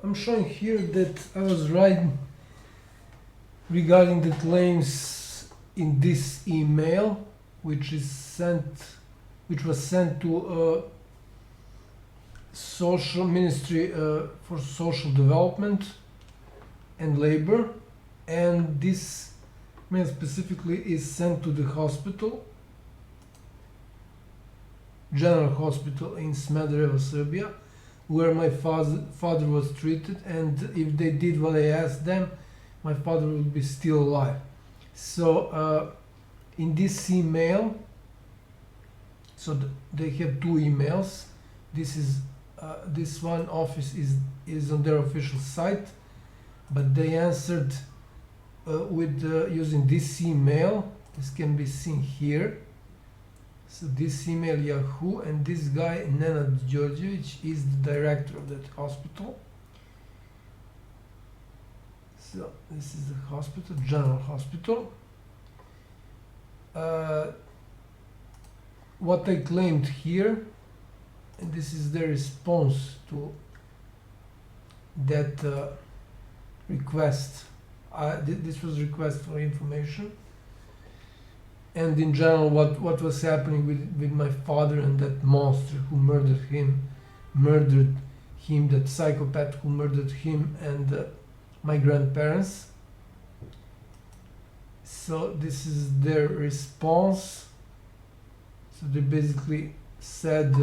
I'm showing here that I was right regarding the claims in this email, which was sent to Social Ministry for Social Development and Labor, and this mail specifically is sent to the hospital, General Hospital in Smederevo, Serbia, where my father was treated, and if they did what I asked them, my father would be still alive. So in this email, so they have two emails. This one office is on their official site, but they answered with using this email. This can be seen here. So this email Yahoo, and this guy Nenad Đorđević is the director of that hospital. So this is the hospital, General Hospital. What I claimed here, and this is the response to that request. This was request for information. And in general, what was happening with my father and that monster who murdered him, that psychopath who murdered him and my grandparents. So this is their response. So they basically said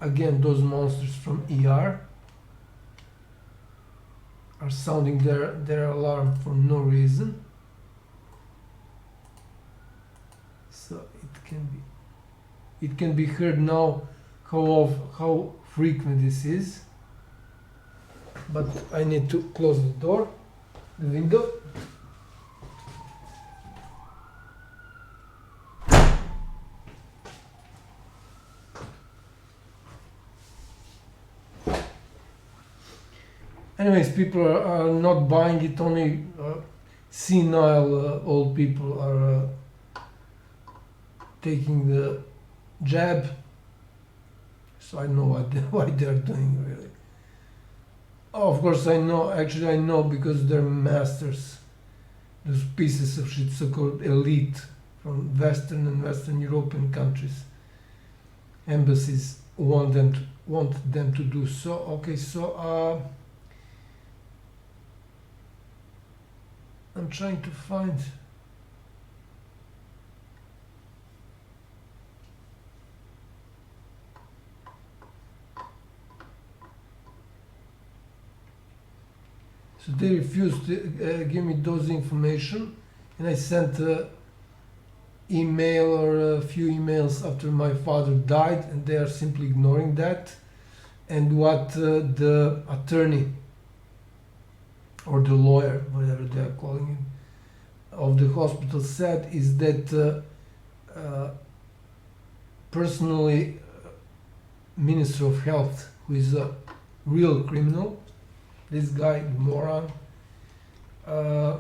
again, those monsters from ER are sounding their alarm for no reason. So it can be heard now how frequent this is. But I need to close the door, the window. Anyways, people are not buying it, only senile old people are taking the jab. So I know what they're doing, really. Oh, of course I know because they're masters. Those pieces of shit, so-called elite from Western and Western European countries. Embassies want them to do so. Okay, so I'm trying to find so they refused to give me those information, and I sent an email or a few emails after my father died, and they are simply ignoring that. And what the attorney or the lawyer, whatever they are calling him, of the hospital said is that personally, Minister of Health, who is a real criminal, this guy, moron, I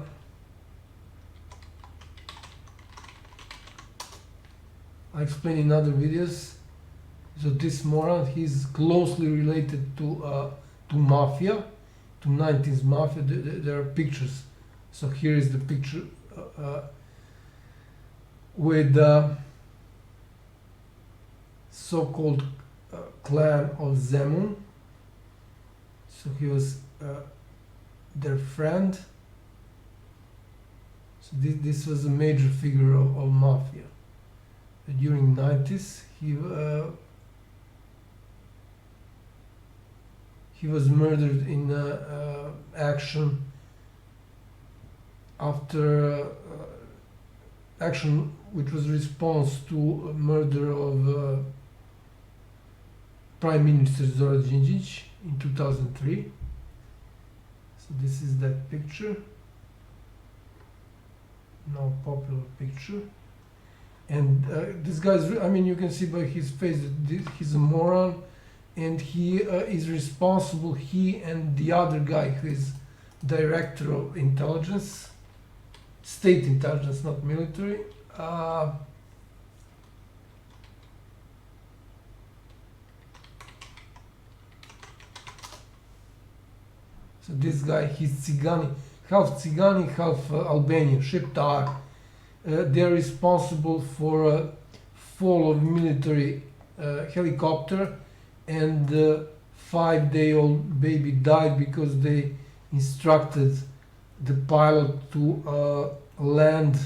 explained in other videos. So this moron, he's closely related to mafia, to 90s mafia. There are pictures. So here is the picture with the so-called clan of Zemun. So he was their friend. So this was a major figure of mafia. During 90s, he was murdered in action after action which was response to a murder of Prime Minister Zoran Đinđić in 2003. So this is that picture, now popular picture. And this guy's, I mean, you can see by his face that he's a moron, and he is responsible, he and the other guy who is director of intelligence, state intelligence, not military, So this guy, he's Cigani, half Albanian, Shqiptar. They're responsible for a fall of military helicopter, and 5-day-old baby died because they instructed the pilot to land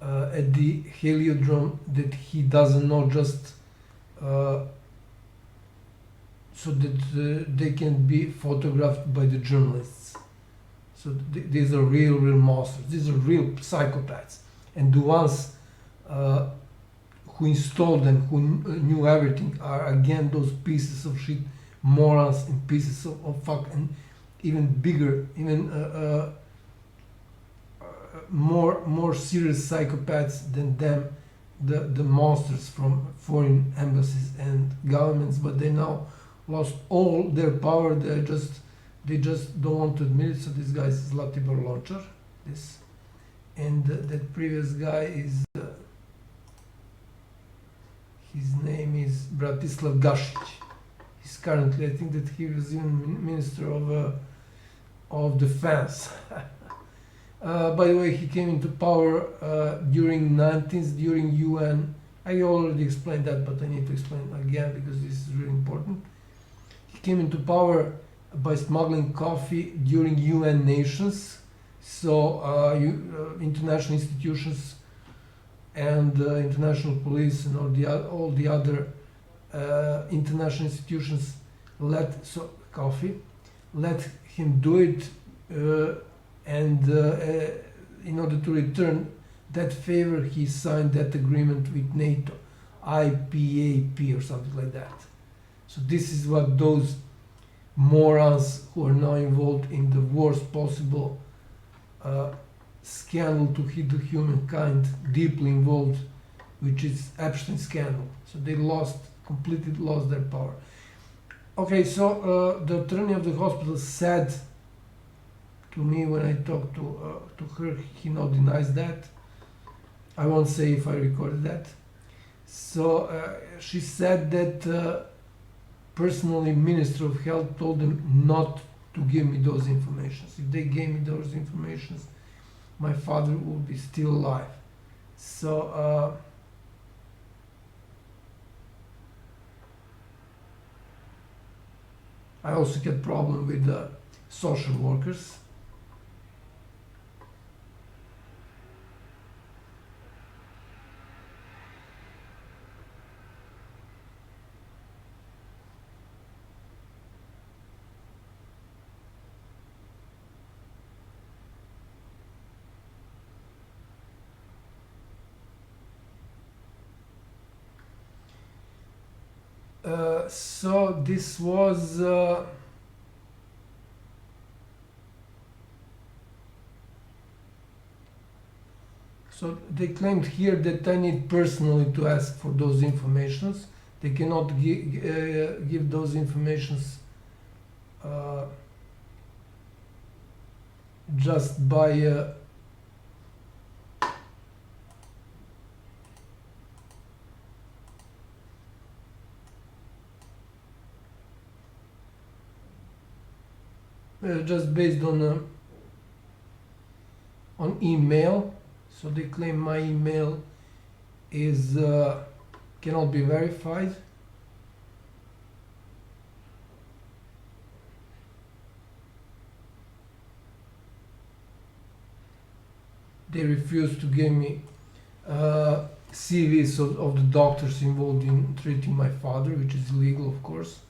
at the heliodrome that he doesn't know, just so that they can be photographed by the journalists. So these are real monsters. These are real psychopaths, and the ones who installed them, who knew everything, are again those pieces of shit, morons, and pieces of fuck, and even bigger, even more serious psychopaths than them, the monsters from foreign embassies and governments. But they now lost all their power. They just don't want to admit it. So this guy is Zlatibor Lončar, this, and that previous guy is his name is Bratislav Gašić. He's currently, I think that he was even Minister of Defense. By the way, he came into power during 90s, during UN. I already explained that, but I need to explain again because this is really important. He came into power by smuggling coffee during UN nations. So international institutions and international police and all the other international institutions let him do it, and in order to return that favor, he signed that agreement with NATO, IPAP or something like that. So this is what those morons who are now involved in the worst possible scandal to hit the humankind, deeply involved, which is Epstein scandal. So they completely lost their power. Okay, so the attorney of the hospital said to me when I talked to her, he now denies that. I won't say if I recorded that. So she said that personally, Minister of Health told them not to give me those informations. If they gave me those informations, my father would be still alive. So I also get problem with social workers. So this was so they claimed here that I need personally to ask for those informations. They cannot give those informations just by just based on email. So they claim my email is cannot be verified. They refuse to give me CVs of the doctors involved in treating my father, which is illegal, of course.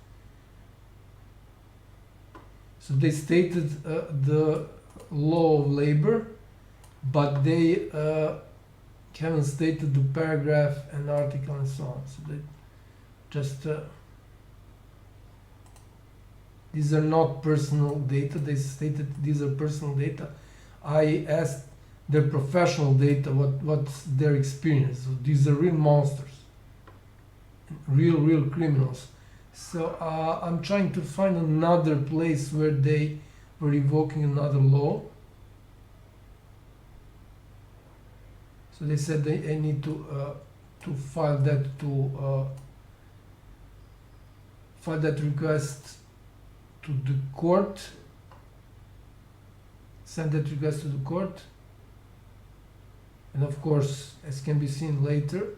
So they stated the law of labor, but they haven't stated the paragraph and article and so on. So they just these are not personal data. They stated these are personal data. I asked their professional data, what's their experience. So these are real monsters, real criminals. So I'm trying to find another place where they were evoking another law. So they said I need to file that request to the court, sent that request to the court, and of course, as can be seen later,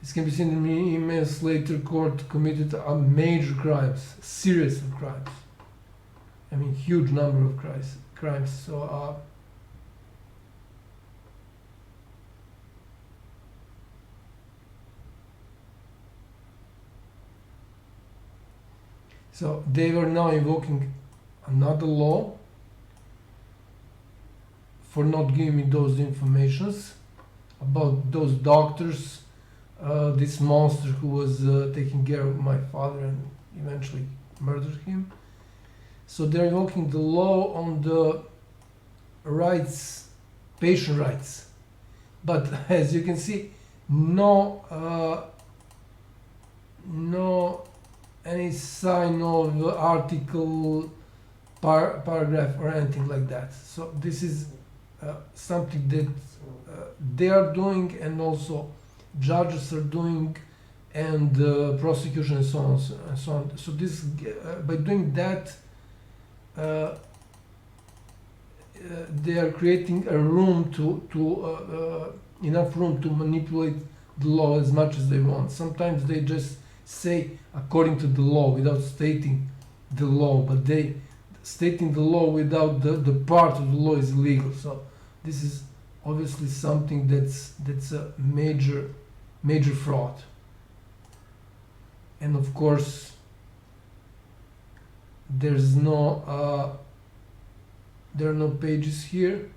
as can be seen in the emails later, court committed a major crimes, series of crimes. I mean, huge number of crimes. So they were now invoking another law for not giving me those informations about those doctors, this monster who was taking care of my father and eventually murdered him. So they're invoking the law on the rights, patient rights. But as you can see, no any sign of article, paragraph or anything like that. So this is something that they are doing, and also judges are doing, and prosecution and so on and so on. So this by doing that, they are creating a room enough room to manipulate the law as much as they want. Sometimes they just say according to the law without stating the law, but they stating the law without the part of the law is illegal. So this is obviously something that's a major fraud. And of course, there's no there are no pages here.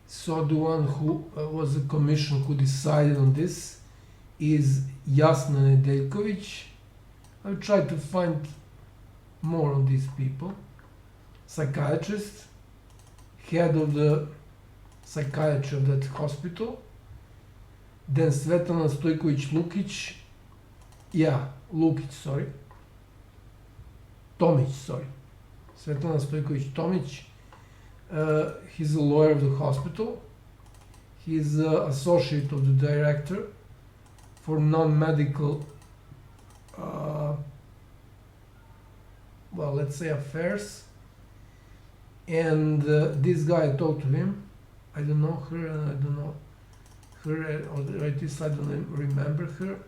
So the one who was the commission who decided on this is Nenad Đorđević. I'll try to find more on these people. Psychiatrist, head of the psychiatry of that hospital. Then Svetlana Stojković-Lukić, Svetlana Stojković-Tomić. He's a lawyer of the hospital. He's associate of the director for non-medical, let's say affairs. And this guy, I talked to him. I don't know her, and I don't know her, or right this I don't remember her.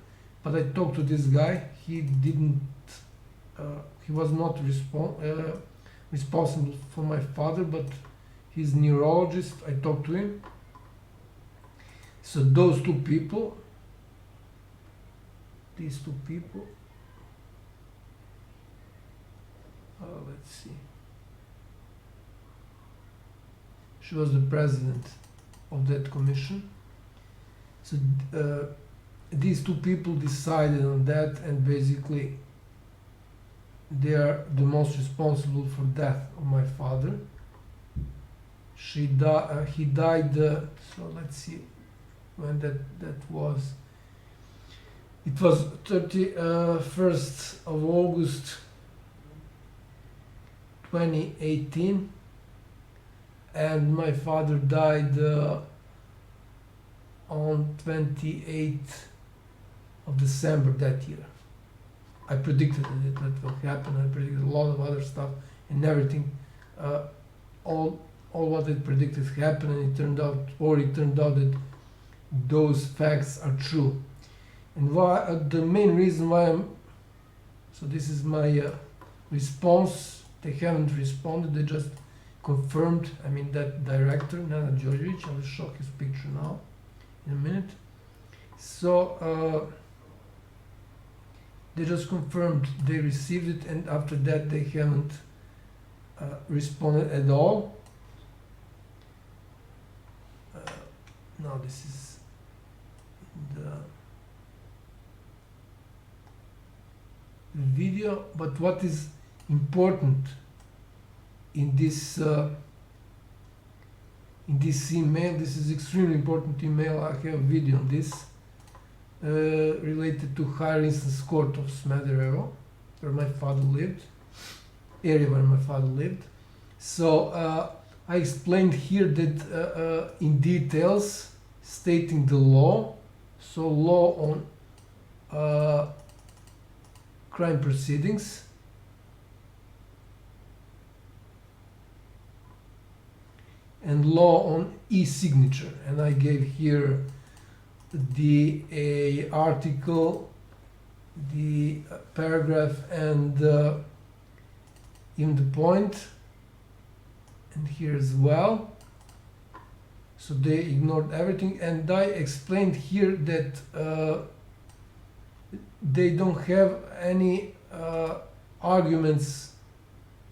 But I talked to this guy. He didn't. He was not responsible for my father, but he's a neurologist. I talked to him. So those two people, these two people, let's see. She was the president of that commission. So these two people decided on that, and basically they are the most responsible for death of my father. He died, so let's see when that was. It was 31st of August 2018, and my father died on 28th of December that year. I predicted that will happen. I predicted a lot of other stuff and everything. All what I predicted happened, and it turned out that those facts are true. And the main reason why so this is my response. They haven't responded. They just confirmed. I mean, that director, Nenad Đorđević. I will show his picture now in a minute. So they just confirmed they received it, and after that they haven't responded at all. Now this is the video, but what is important in this email, this is extremely important email. I have a video on this related to higher instance court of Smederevo, where my father lived, area where my father lived. So I explained here that in details, stating the law. So law on crime proceedings. And law on e-signature. And I gave here the article, the paragraph, and in the point, and here as well. So they ignored everything, and I explained here that they don't have any arguments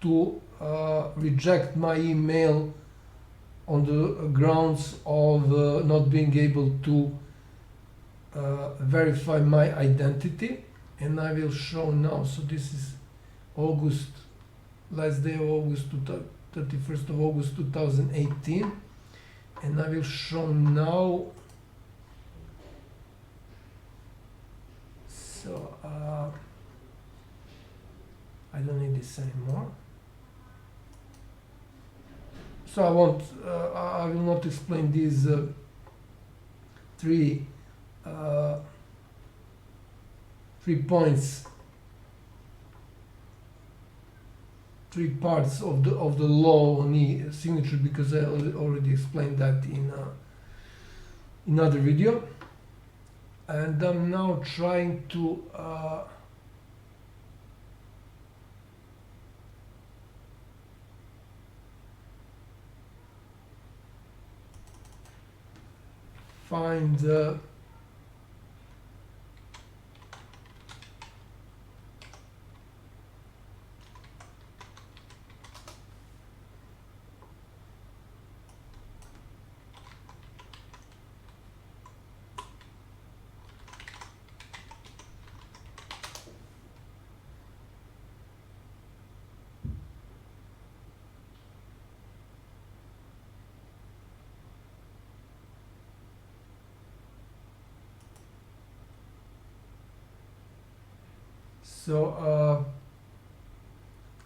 to reject my email on the grounds of not being able to verify my identity. And I will show now. So this is August, last day of August, 31st of August 2018. And I will show now. So I don't need this anymore. So I will not explain these three points, three parts of the law on e-signature, because I already explained that in another video. And I'm now trying to find So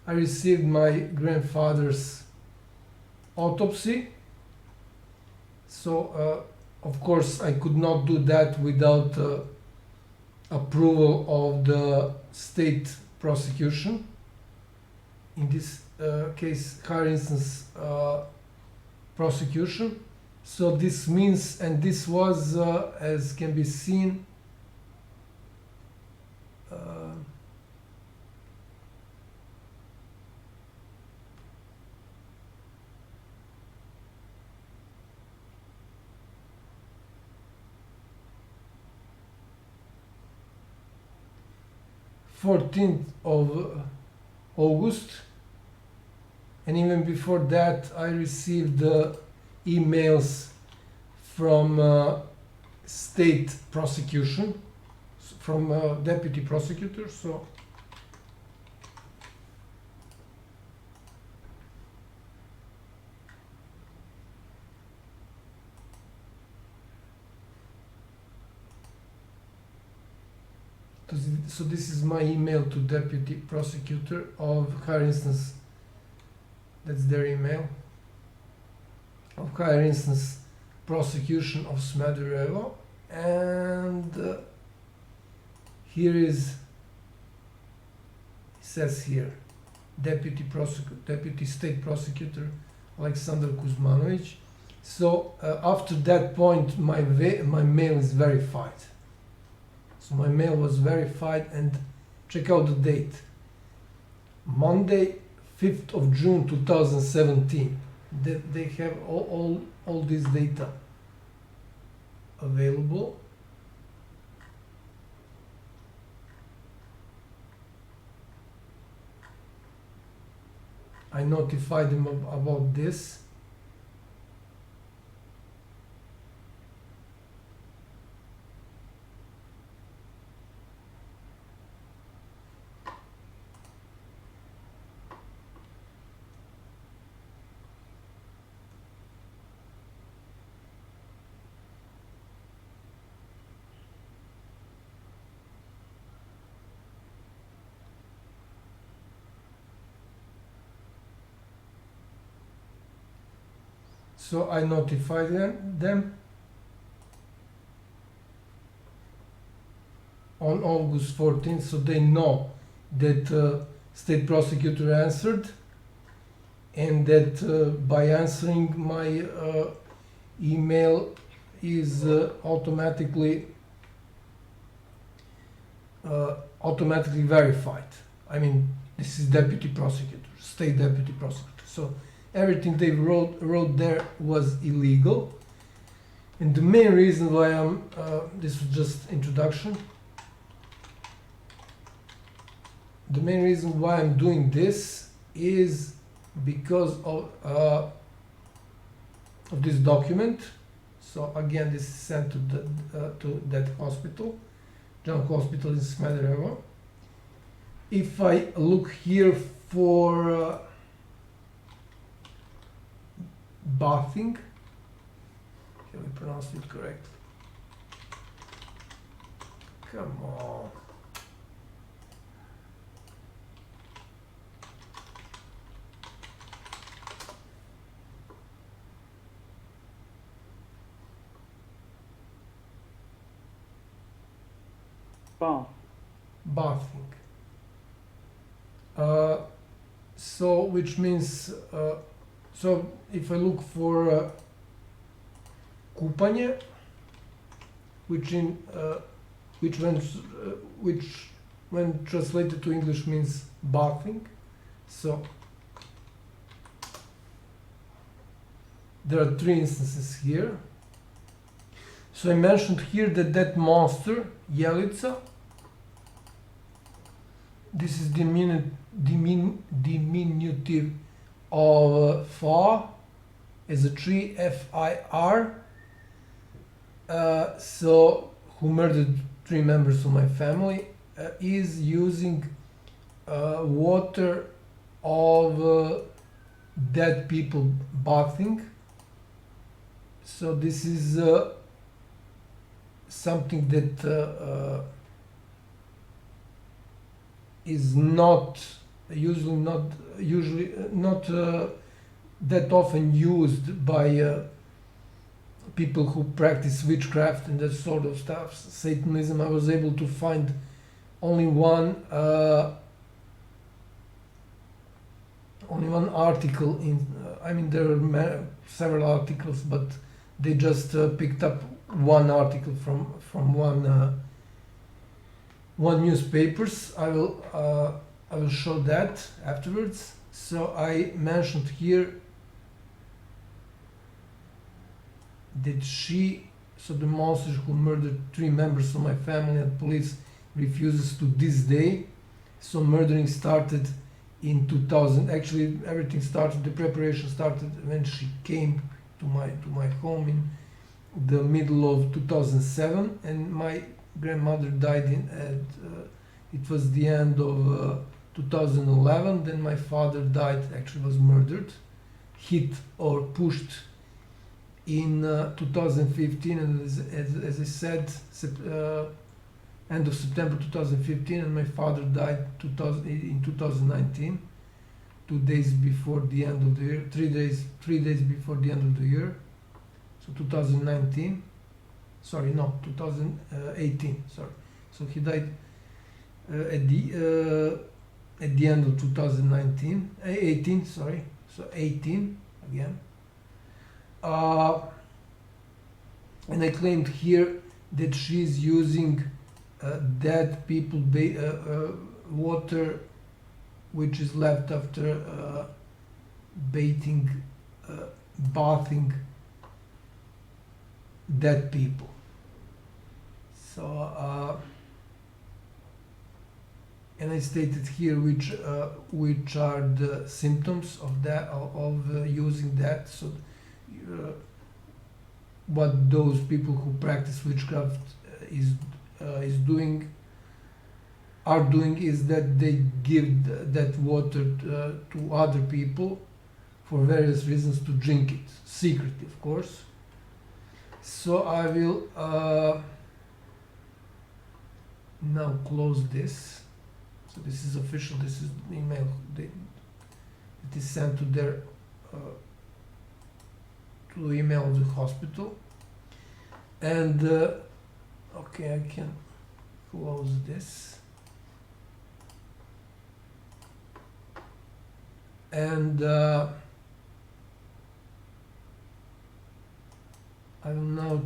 I received my grandfather's autopsy. So of course I could not do that without approval of the state prosecution. In this case, higher instance prosecution. So this means, and this was, as can be seen, 14th of August, and even before that I received emails from state prosecution, from deputy prosecutor. So this is my email to deputy prosecutor of higher instance. That's their email of higher instance prosecution of Smederevo. And here is, it says here, deputy state prosecutor Aleksandar Kuzmanović. So after that point my mail is verified. So my mail was verified, and check out the date. Monday, 5th of June 2017. They have all this data available. I notified them about this. So I notified them. on August 14th, so they know that state prosecutor answered, and that by answering my email is automatically verified. I mean, this is deputy prosecutor, state deputy prosecutor. So everything they wrote there was illegal. And the main reason why I'm this was just introduction. The main reason why I'm doing this is because of this document. So again, this is sent to that hospital, General Hospital in Smederevo. If I look here for bathing, can we pronounce it correctly? Come on. Bathing. So which means so if I look for kupanje, which when translated to English means bathing. So there are 3 instances here. So I mentioned here that monster, jelica, this is diminutive of fa as a tree, F-I-R. So who murdered 3 members of my family is using water of dead people bathing. So this is something that is not that often used by people who practice witchcraft and that sort of stuff, Satanism. I was able to find only one article in. I mean, there are several articles, but they just picked up one article from one newspapers. I will show that afterwards. So I mentioned here that so the monster who murdered 3 members of my family and police refuses to this day. So murdering started in 2000. Actually, everything started. The preparation started when she came to my home in the middle of 2007, and my grandmother died it was the end of 2011. Then my father died, actually was murdered, hit or pushed in 2015, and as I said, end of September 2015, and my father died in 2019, 2 days before the end of the year, 3 days before the end of the year. So 2019, sorry, no, 2018, sorry. So he died at the end of 2019, 18, sorry, so 18 again. And I claimed here that she's using dead people water which is left after bathing dead people. So and I stated here which are the symptoms of that, of using that. So what those people who practice witchcraft are doing is that they give that water to other people for various reasons, to drink it secretly, of course. So I will now close this. So this is official. This is the email. It is sent to their to email of the hospital. And okay, I can close this. And I will now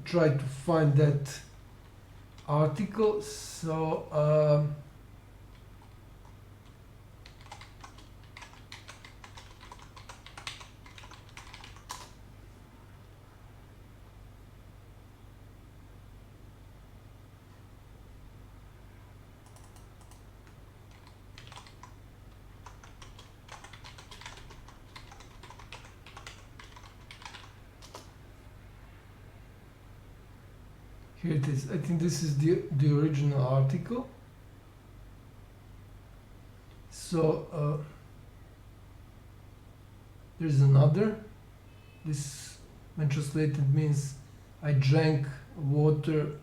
try to find that article. So here it is. I think this is the original article. So there's another. This, when translated, means I drank water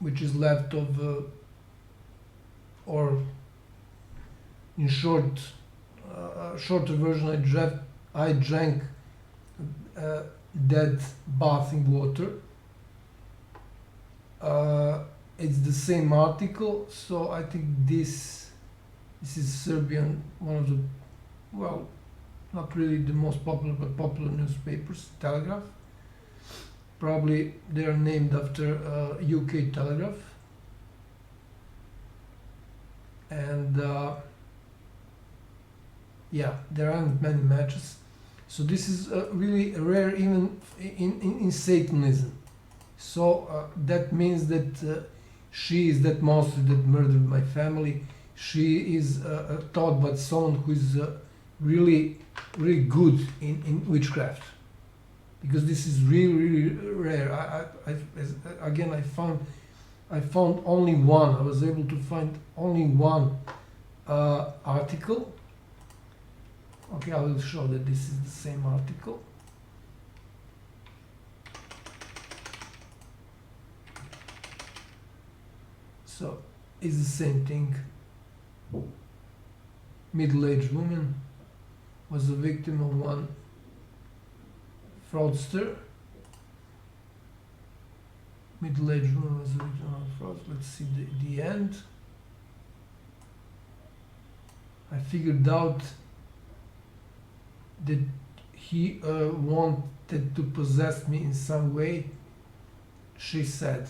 which is left of, or in short, shorter version, I drank dead bathing water. It's the same article, so I think this is Serbian, one of the, well, not really the most popular, but popular newspapers, Telegraph. Probably they are named after UK Telegraph. And yeah, there aren't many matches. So this is really rare even in Satanism. So that means that she is that monster that murdered my family. She is taught by someone who is really good in witchcraft. Because this is really rare. Again, I found only one. I was able to find only one article. Okay, I will show that this is the same article. So it's the same thing. Middle-aged woman was a victim of one fraudster. Middle-aged woman was a victim of fraud. Let's see the end. I figured out that he wanted to possess me in some way, she said.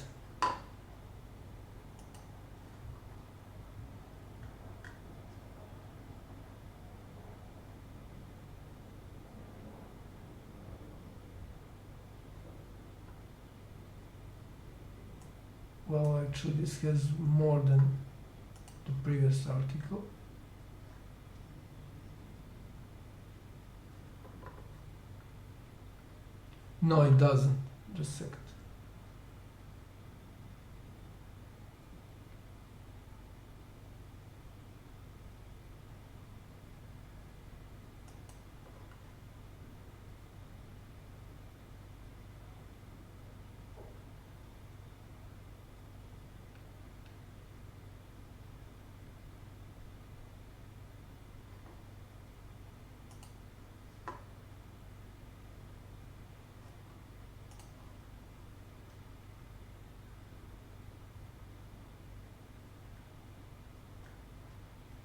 Well, actually this has more than the previous article. No, it doesn't. Just a second.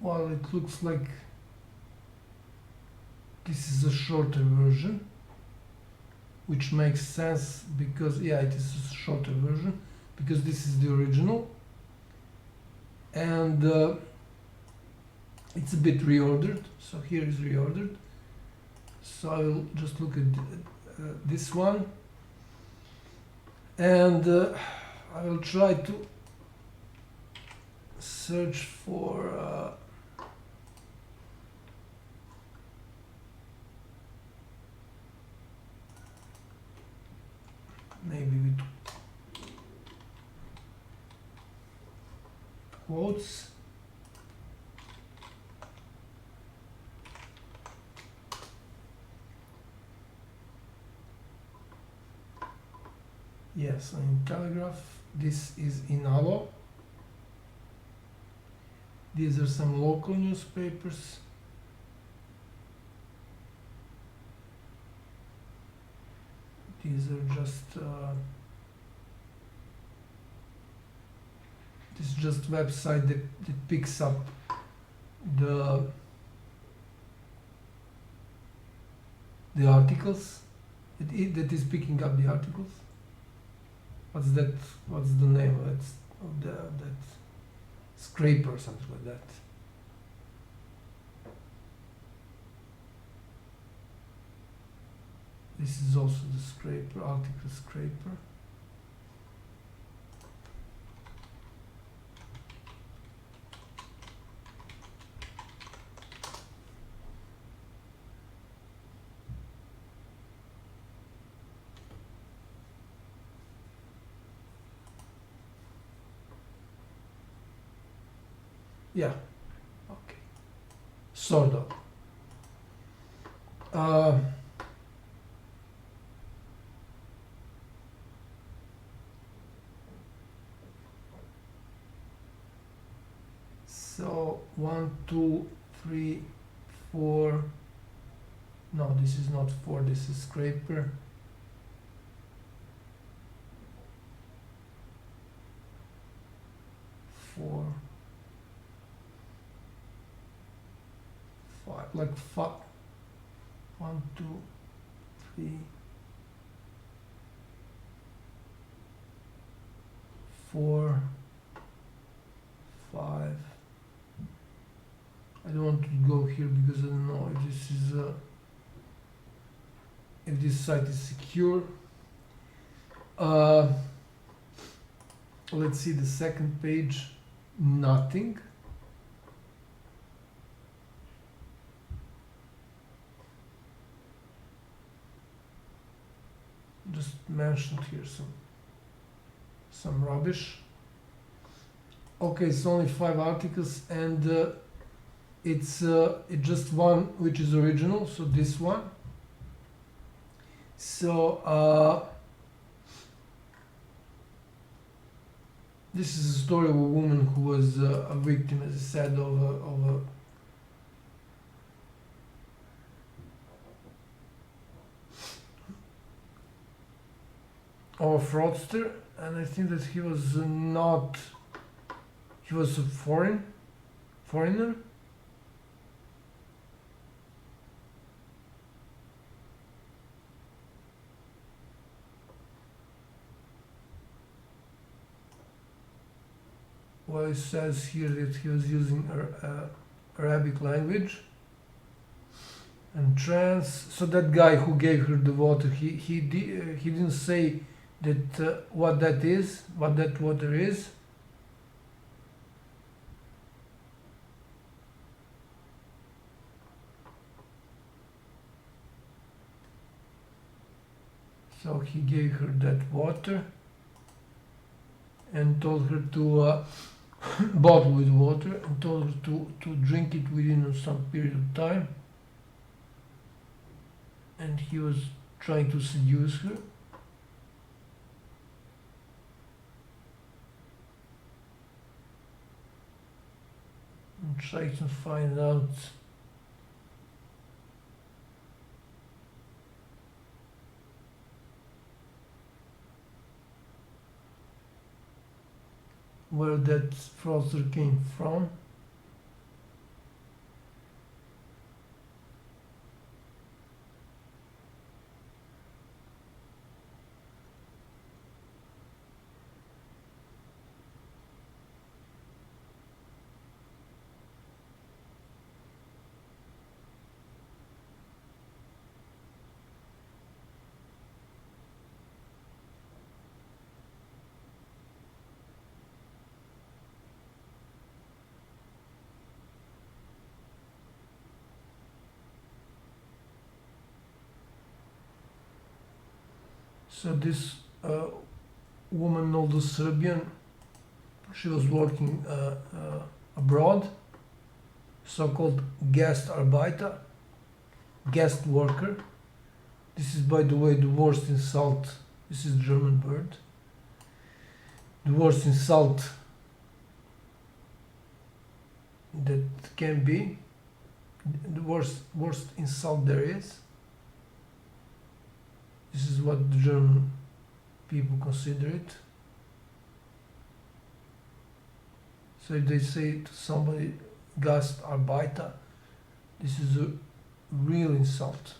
Well, it looks like this is a shorter version, which makes sense because, yeah, it is a shorter version because this is the original, and it's a bit reordered. So here is reordered. So I will just look at this one, and I will try to search for maybe with quotes. Yes, in Telegraph, this is in Alo. These are some local newspapers. These are just this is just website that picks up the articles. That is picking up the articles. What's that? What's the name of that scraper or something like that? This is also the scraper, article scraper. Yeah, okay, sort of. So 1, 2, 3, 4. No, this is not 4. This is scraper. 4, 5, like 5. 1, 2, 3, 4, 5. I don't want to go here because I don't know if this is if this site is secure. Let's see the second page. Nothing. Just mentioned here some rubbish. Okay, it's only 5 articles, and it's just one which is original, so this one. So this is a story of a woman who was a victim, as I said, of a fraudster, and I think that he was he was a foreigner. Well, it says here that he was using Arabic language and trans. So that guy who gave her the water, he didn't say that what that water is. So he gave her that water and told her to bottle with water, and told her to drink it within some period of time. And he was trying to seduce her. And try to find out where that fraudster came from. So this woman, although Serbian, she was working abroad, so-called guest worker. This is, by the way, the worst insult. This is German word. The worst insult that can be. The worst insult there is. This is what the German people consider it. So if they say to somebody Gastarbeiter, this is a real insult.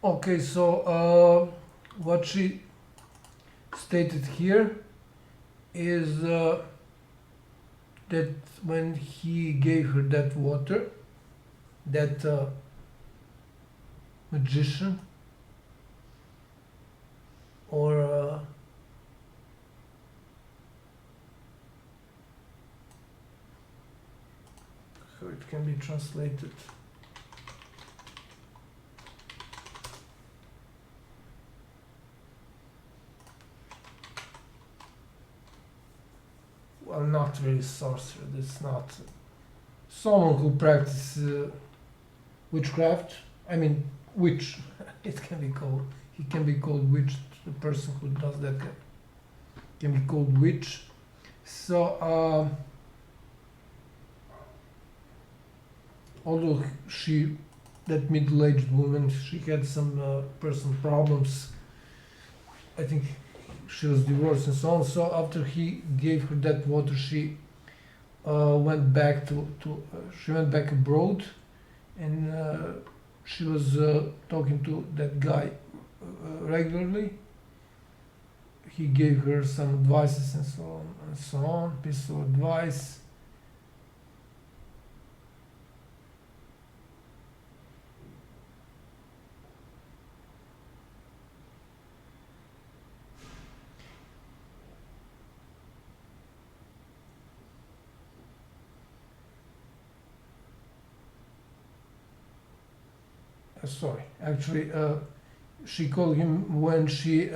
Okay, so what she stated here is that when he gave her that water, that magician or how it can be translated. Well, not really sorcerer. That's not someone who practices witchcraft. I mean, witch. It can be called. He can be called witch. The person who does that can be called witch. So, although that middle-aged woman, she had some personal problems. I think she was divorced and so on. So after he gave her that water, she went back she went back abroad, and she was talking to that guy regularly. He gave her some advices and so on and so on, piece of advice. Sorry, actually, she called him when she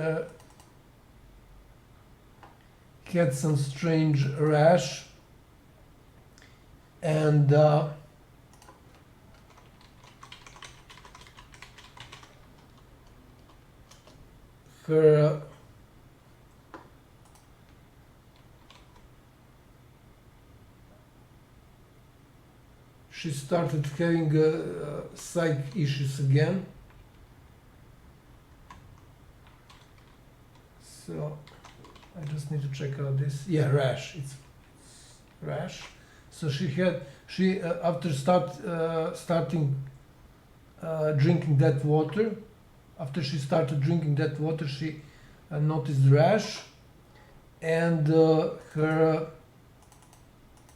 had some strange rash, and her she started having psych issues again. So I just need to check out this. Yeah, rash. It's rash. So she after starting drinking that water. After she started drinking that water, she noticed rash, and her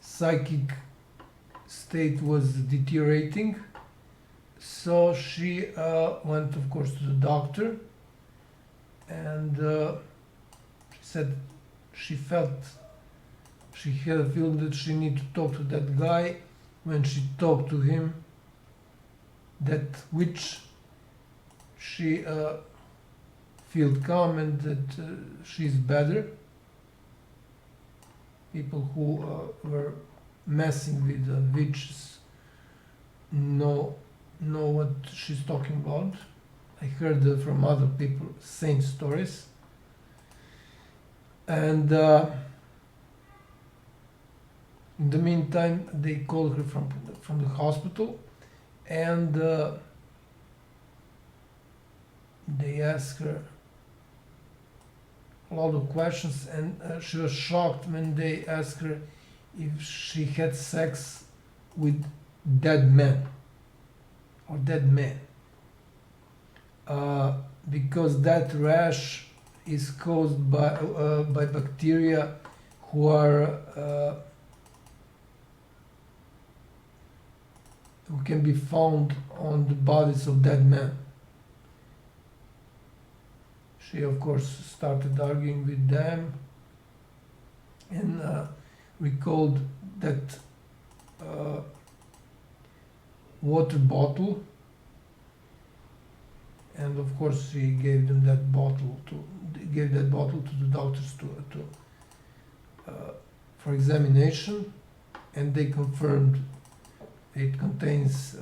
psychic state was deteriorating. So she went, of course, to the doctor, and she said she had a feeling that she needed to talk to that guy. When she talked to him, that witch, she felt calm and that she's better. People who were messing with witches know what she's talking about. I heard from other people same stories. And in the meantime, they called her from the hospital, and they asked her a lot of questions, and she was shocked when they asked her if she had sex with dead men or dead men, because that rash is caused by bacteria who can be found on the bodies of dead men. She, of course, started arguing with them, and recalled that water bottle and of course she gave them that bottle to the doctors for examination, and they confirmed it contains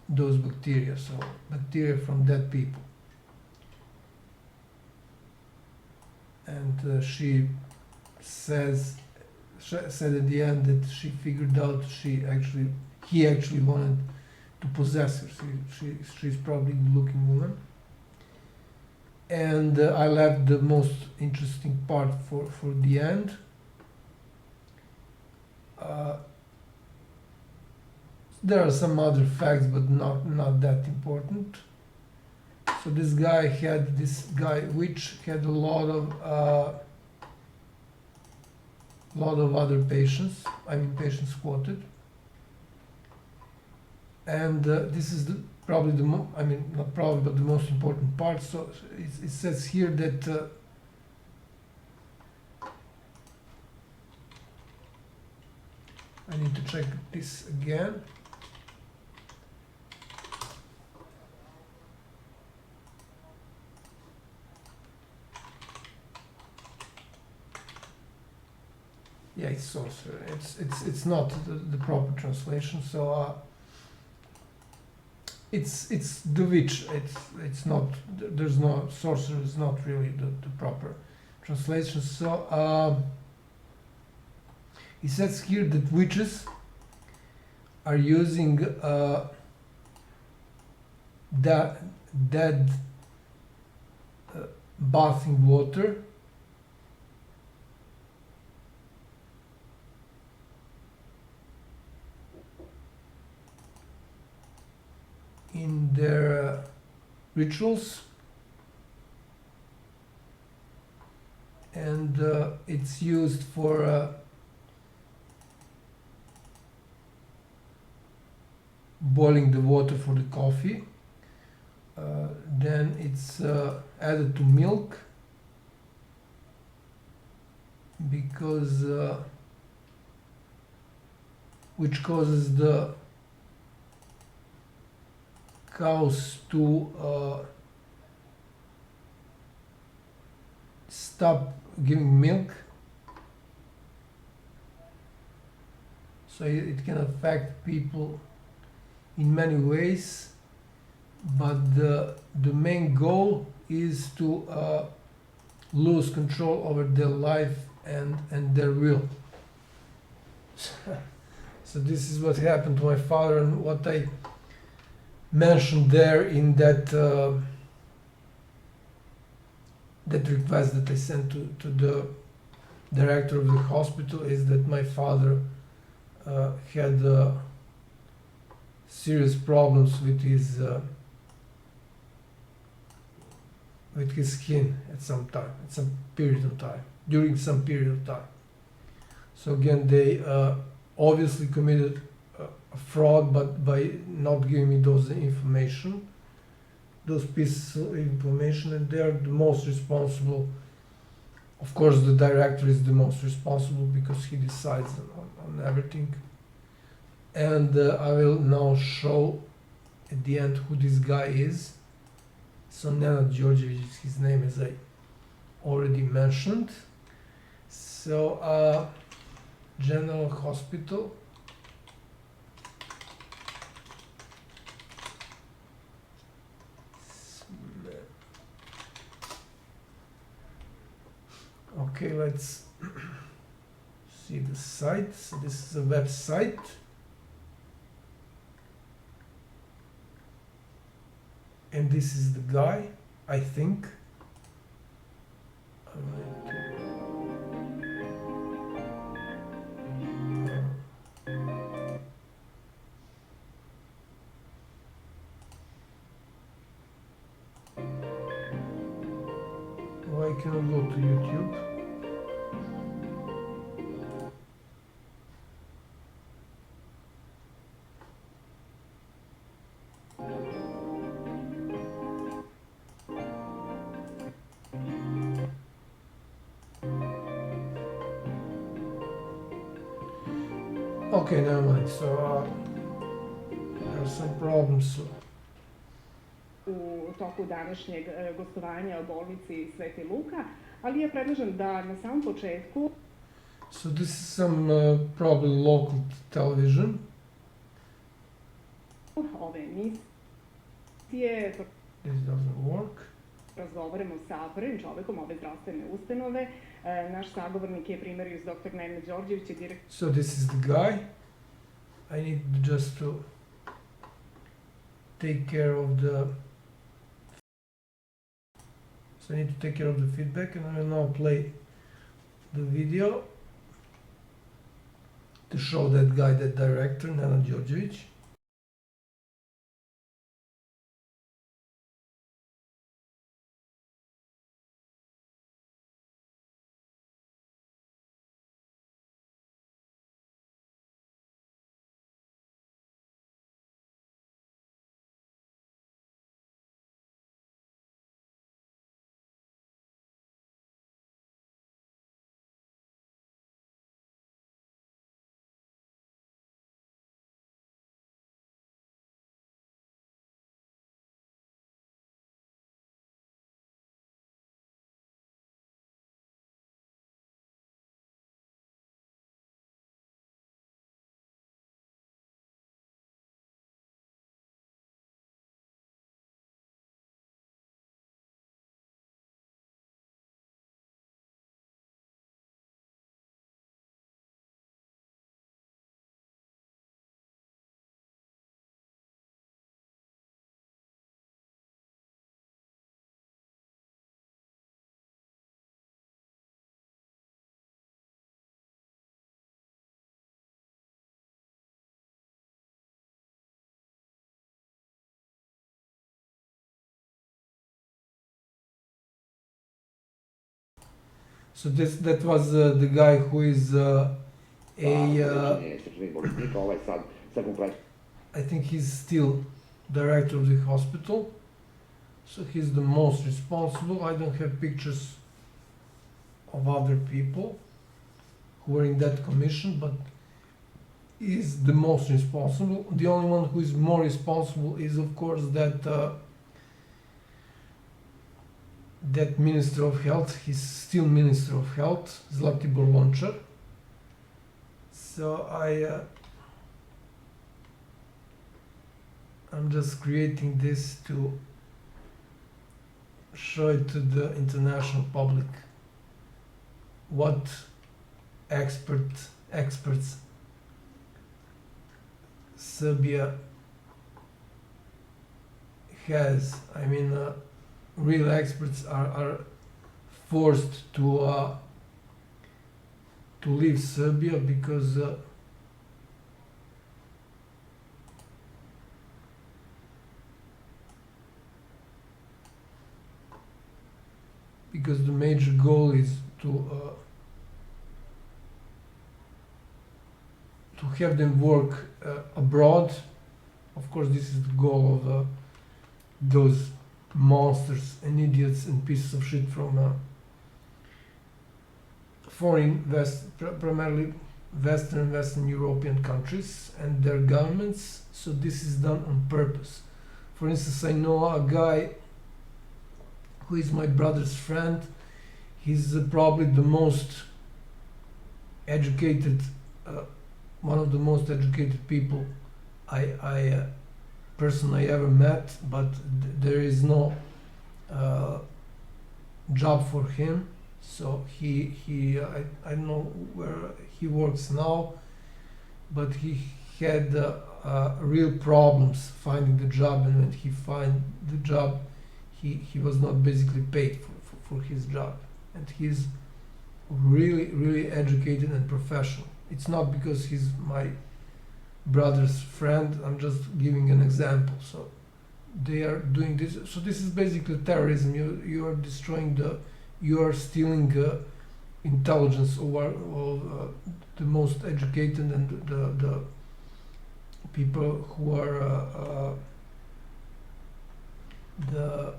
those bacteria, so bacteria from dead people. And she said at the end that she figured out he actually wanted to possess her. She's probably a looking woman. And I left the most interesting part for the end. There are some other facts, but not that important. So this guy Witch had a lot of other patients. Patients quoted. And this is probably not probably, but the most important part. So it says here that I need to check this again. Yeah, it's sorcerer. It's not the proper translation. So it's the witch. It's not. There's no sorcerer. Is not really the proper translation. So it says here that witches are using dead bathing water in their rituals, and it's used for boiling the water for the coffee. Then it's added to milk because which causes the cows to stop giving milk, so it can affect people in many ways, but the main goal is to lose control over their life and their will. So this is what happened to my father, and what I mentioned there in that request that I sent to the director of the hospital is that my father had serious problems with his skin at some period of time, during some period of time. So again, they obviously committed a fraud, but by not giving me those pieces of information, and they are the most responsible. Of course, the director is the most responsible because he decides on everything. And I will now show at the end who this guy is. So Nenad Đorđević is his name, as I already mentioned. So General Hospital. Okay, let's see the site. So this is a website. And this is the guy, I think. Why can I go to YouTube? Okay, never mind. So there are some problems. So u toku današnjeg gostovanja o bolnici Sveti Luka, ali ja predlažem da na samom početku... So this is some probably local television. Ove emisije... This doesn't work. Razgovaramo sa prvim čovekom ove zdravstvene ustanove. Naš sagovornik je primarius dr. Nenad Đorđević i direktor... So this is the guy. I need just to take care of the... So I need to take care of the feedback, and I will now play the video to show that guy, that director, Nenad Đorđević. So that was the guy who is I think he's still director of the hospital. So he's the most responsible. I don't have pictures of other people who are in that commission, but is the most responsible. The only one who is more responsible is, of course, that Minister of Health. He's still Minister of Health, Zlatibor Lončar. So I'm just creating this to show it to the international public what experts Serbia has. I mean, real experts are forced to leave Serbia because the major goal is to have them work abroad. Of course, this is the goal of those monsters and idiots and pieces of shit from primarily Western European countries and their governments. So this is done on purpose. For instance, I know a guy who is my brother's friend. He's probably the most educated, one of the most educated people I personally ever met, but there is no job for him. So I don't know where he works now, but he had real problems finding the job, and when he find the job, he was not basically paid for his job, and he's really educated and professional. It's not because he's my brother's friend, I'm just giving an example. So they are doing this. So this is basically terrorism. You are destroying you are stealing intelligence of the most educated and the people who are the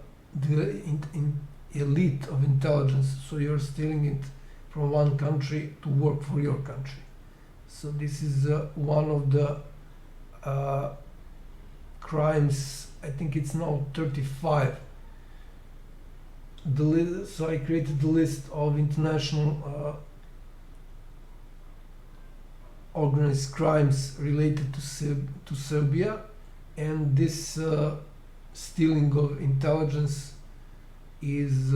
elite of intelligence. So you're stealing it from one country to work for your country. So this is one of the crimes. I think it's now 35. So I created the list of international organized crimes related to Serbia, and this stealing of intelligence is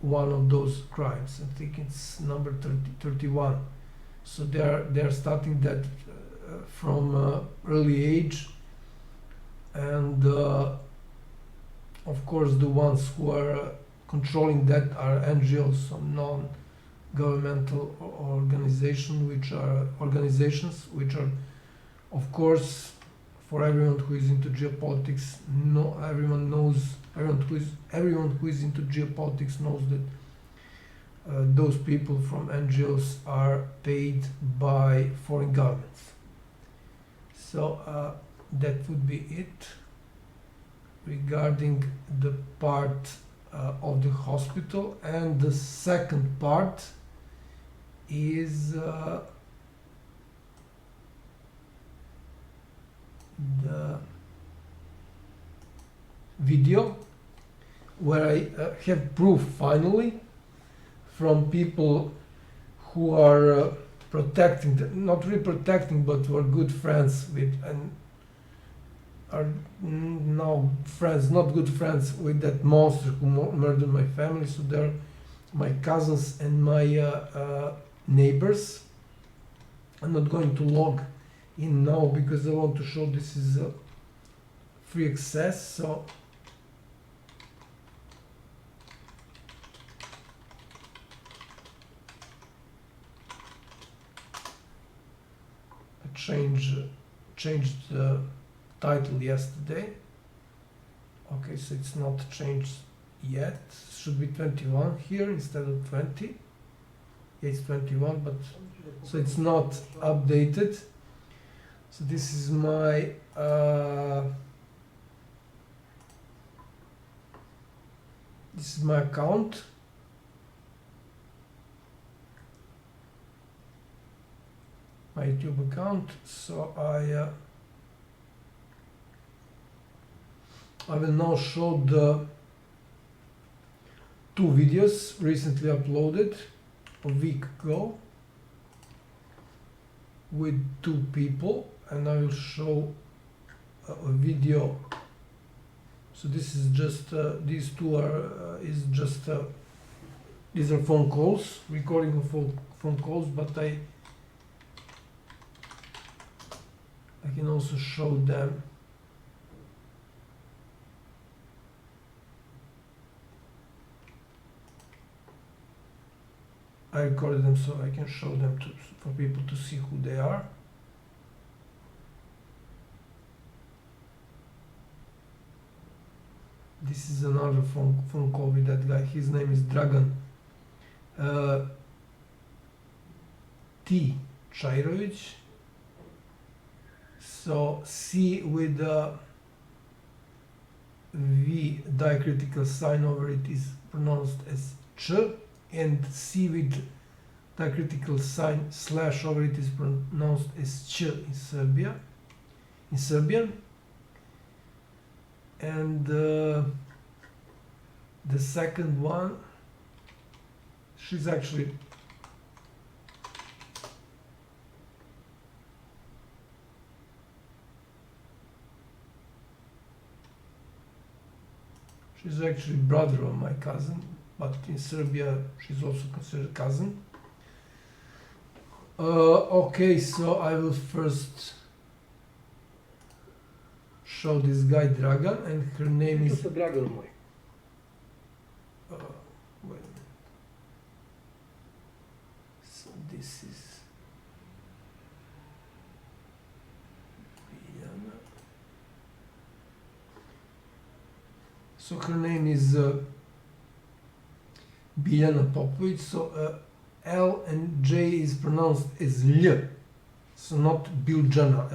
one of those crimes. I think it's number 31. So they're starting that from early age, and of course the ones who are controlling that are NGOs, so non-governmental organizations, which are of course, for everyone who is into geopolitics, everyone who is into geopolitics knows that those people from NGOs are paid by foreign governments. So that would be it regarding the part of the hospital. And the second part is the video, where I have proof finally from people who are protecting, not really protecting, but who are good friends with, and are now friends, not good friends with that monster who murdered my family. So they're my cousins and my neighbors. I'm not going to log in now because I want to show this is free access. So I changed the title yesterday. Okay, so it's not changed yet. It should be 21 here instead of 20. Yeah, it's 21, but so it's not updated. So this is my account. My YouTube account. So I will now show the two videos recently uploaded a week ago with two people, and I will show a video. So this is just these two are these are phone calls, recording of phone calls, but I can also show them. I recorded them so I can show them for people to see who they are. This is another phone call with that guy. His name is Dragan T. Čairović. So C with a V diacritical sign over it is pronounced as Ch, and C with diacritical sign / over it is pronounced as Ch in Serbian. And the second one, she's actually brother of my cousin, but in Serbia she's also considered cousin. Okay, so I will first show this guy Dragan, and her name is Dragan moj. wait a minute. So this is Biljana. So her name is Biljana Popović. So L and J is pronounced as L, so not Biljana,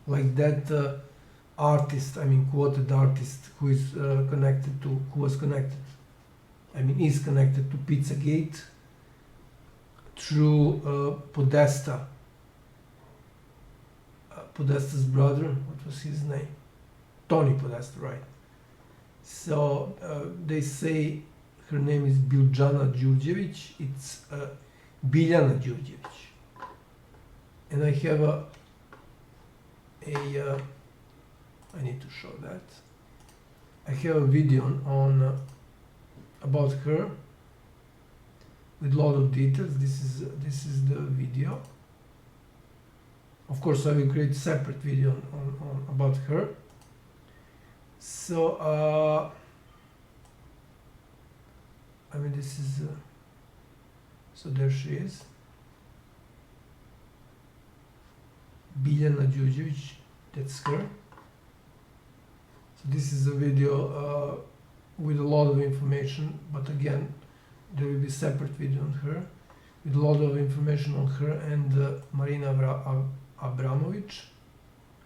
like that artist, I mean quoted artist who is connected to Pizzagate through Podesta's brother. What was his name? Tony Podesta, right? So they say her name is Biljana Đurđević. It's Biljana Đurđević. And I have I need to show that. I have a video on about her with a lot of details. This is the video. Of course, I will create a separate video on about her. So I mean, this is so there she is, Biljana Đurđević. That's her. So this is a video with a lot of information, but again, there will be a separate video on her with a lot of information on her and Marina Abramović.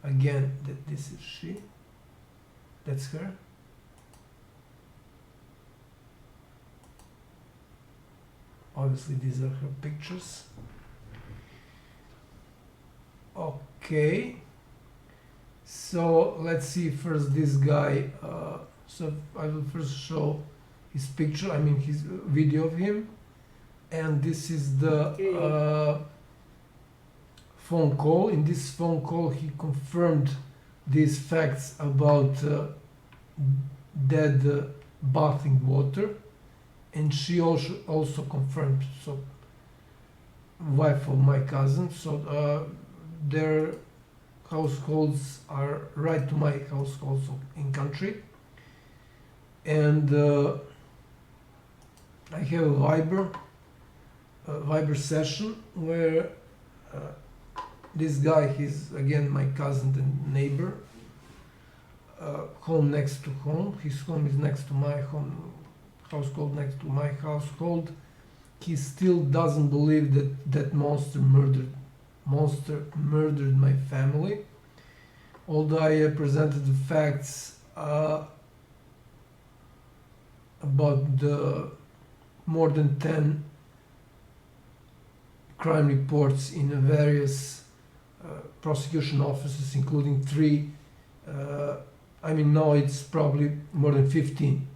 Again, this is she. That's her. Obviously, these are her pictures. Okay. So let's see first this guy. So I will first show his picture. I mean his video of him, and this is the phone call. In this phone call, he confirmed these facts about dead bathing water, and she also confirmed. So, wife of my cousin. So their households are right to my house also in country, and I have a Viber session where this guy, he's again my cousin and neighbor, home next to home. His home is next to my home, household next to my household. He still doesn't believe that monster murdered my family. Although I presented the facts about the more than 10 crime reports in various prosecution offices, including 3. I mean, now it's probably more than 15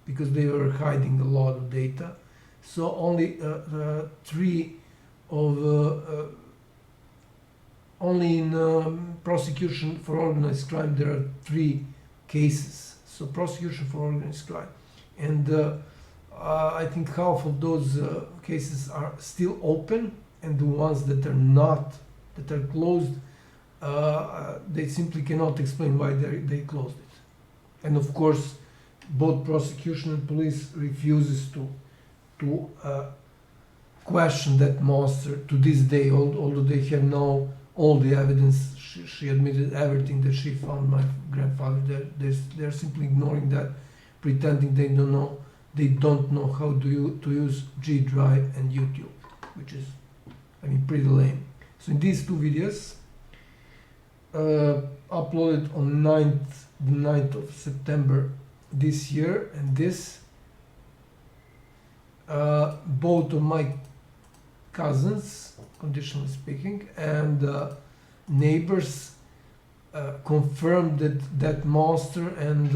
because they were hiding a lot of data. So only 3 of only in prosecution for organized crime there are 3 cases. So prosecution for organized crime, and I think half of those cases are still open, and the ones that are not, that are closed, they simply cannot explain why they closed it. And of course, both prosecution and police refuses to question that monster to this day, although they have now all the evidence. She admitted everything that she found my grandfather. They're simply ignoring that, pretending they don't know how to use G Drive and YouTube, which is, I mean, pretty lame. So in these 2 videos, uploaded on the 9th of September this year, and this, both of my cousins, conditionally speaking, and neighbors confirmed that monster and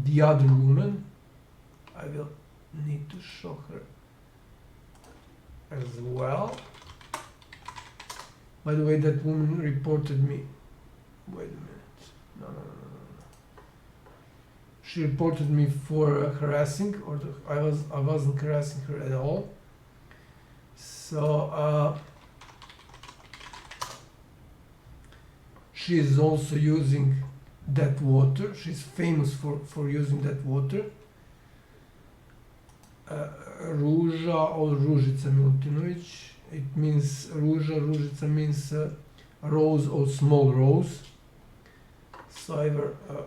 the other woman. I will need to show her as well. By the way, that woman reported me. Wait a minute. No. She reported me for harassing, or I wasn't harassing her at all. So she is also using that water. She's famous for using that water. Ruža or Ružica Milutinović. It means Ružica means rose or small rose. So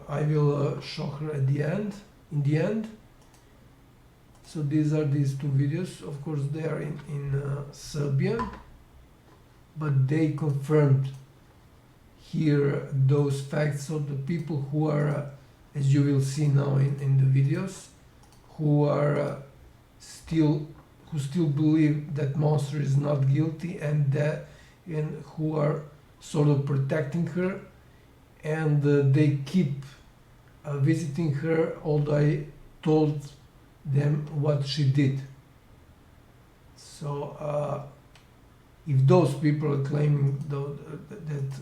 I will show her at the end. In the end. So these are these 2 videos. Of course, they are in Serbian, but they confirmed here those facts. So the people who are, as you will see now in the videos, who are who still believe that monster is not guilty, and who are sort of protecting her, and they keep visiting her, although I told them what she did. So if those people are claiming that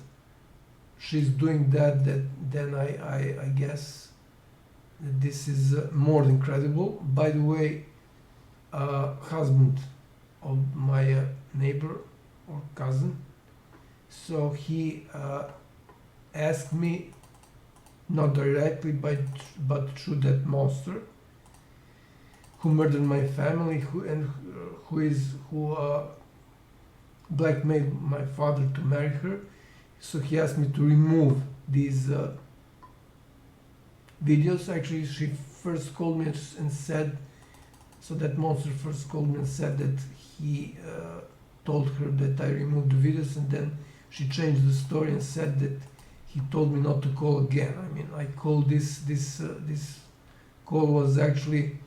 she's doing that, then I guess that this is more than credible. By the way, husband of my neighbor or cousin, so he asked me, not directly, but through that monster who murdered my family, who blackmailed my father to marry her. So he asked me to remove these videos. Actually, she first called me and said, so that monster first called me and said that he told her that I removed the videos, and then she changed the story and said that he told me not to call again. I mean, I called this call was actually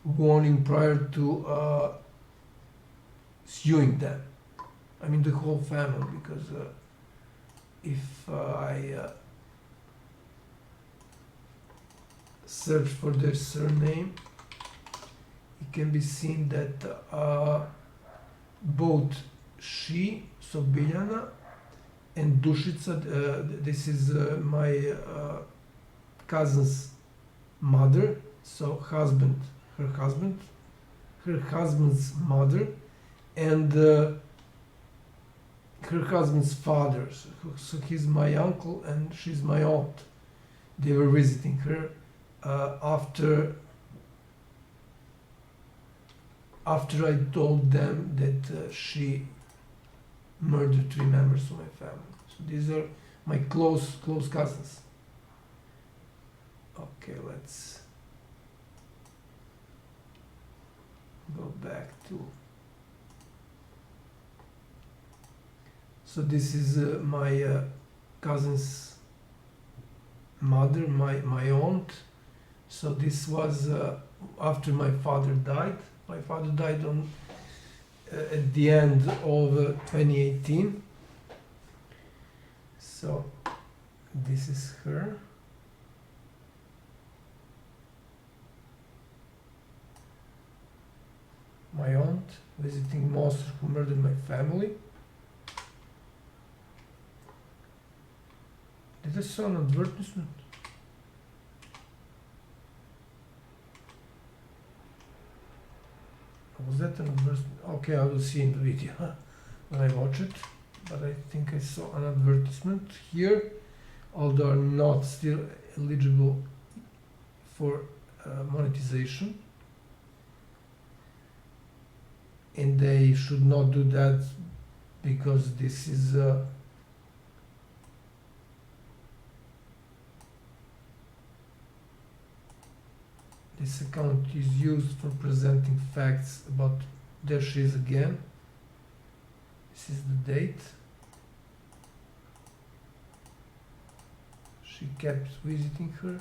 warning prior to suing them. I mean, the whole family, because if I search for their surname, it can be seen that both she, so Biljana, and Dušica, this is my cousin's mother, so her husband's mother, and her husband's father. So he's my uncle and she's my aunt. They were visiting her after I told them that she murdered 3 members of my family. So these are my close cousins. Okay, let's go back to. So this is my cousin's mother, my aunt. So this was after my father died. My father died on at the end of 2018. So this is her. My aunt visiting monster who murdered my family. Did I saw an advertisement? Was that an advertisement? Okay, I will see in the video when I watch it. But I think I saw an advertisement here, although are not still eligible for monetization. And they should not do that because this is this account is used for presenting facts about. There she is again. This is the date. She kept visiting her.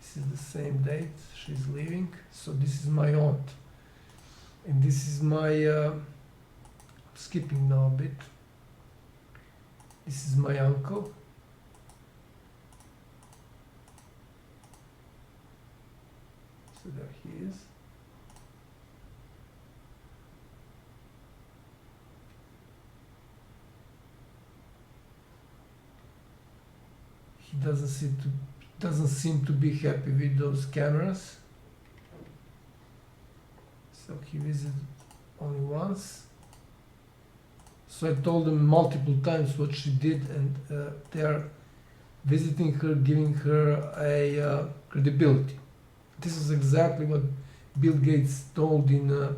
This is the same date she's leaving. So this is my aunt. And this is my, skipping now a bit. This is my uncle. So there he is. He doesn't seem to be happy with those cameras. So he visited only once. So I told them multiple times what she did, and they are visiting her, giving her a credibility. This is exactly what Bill Gates told in the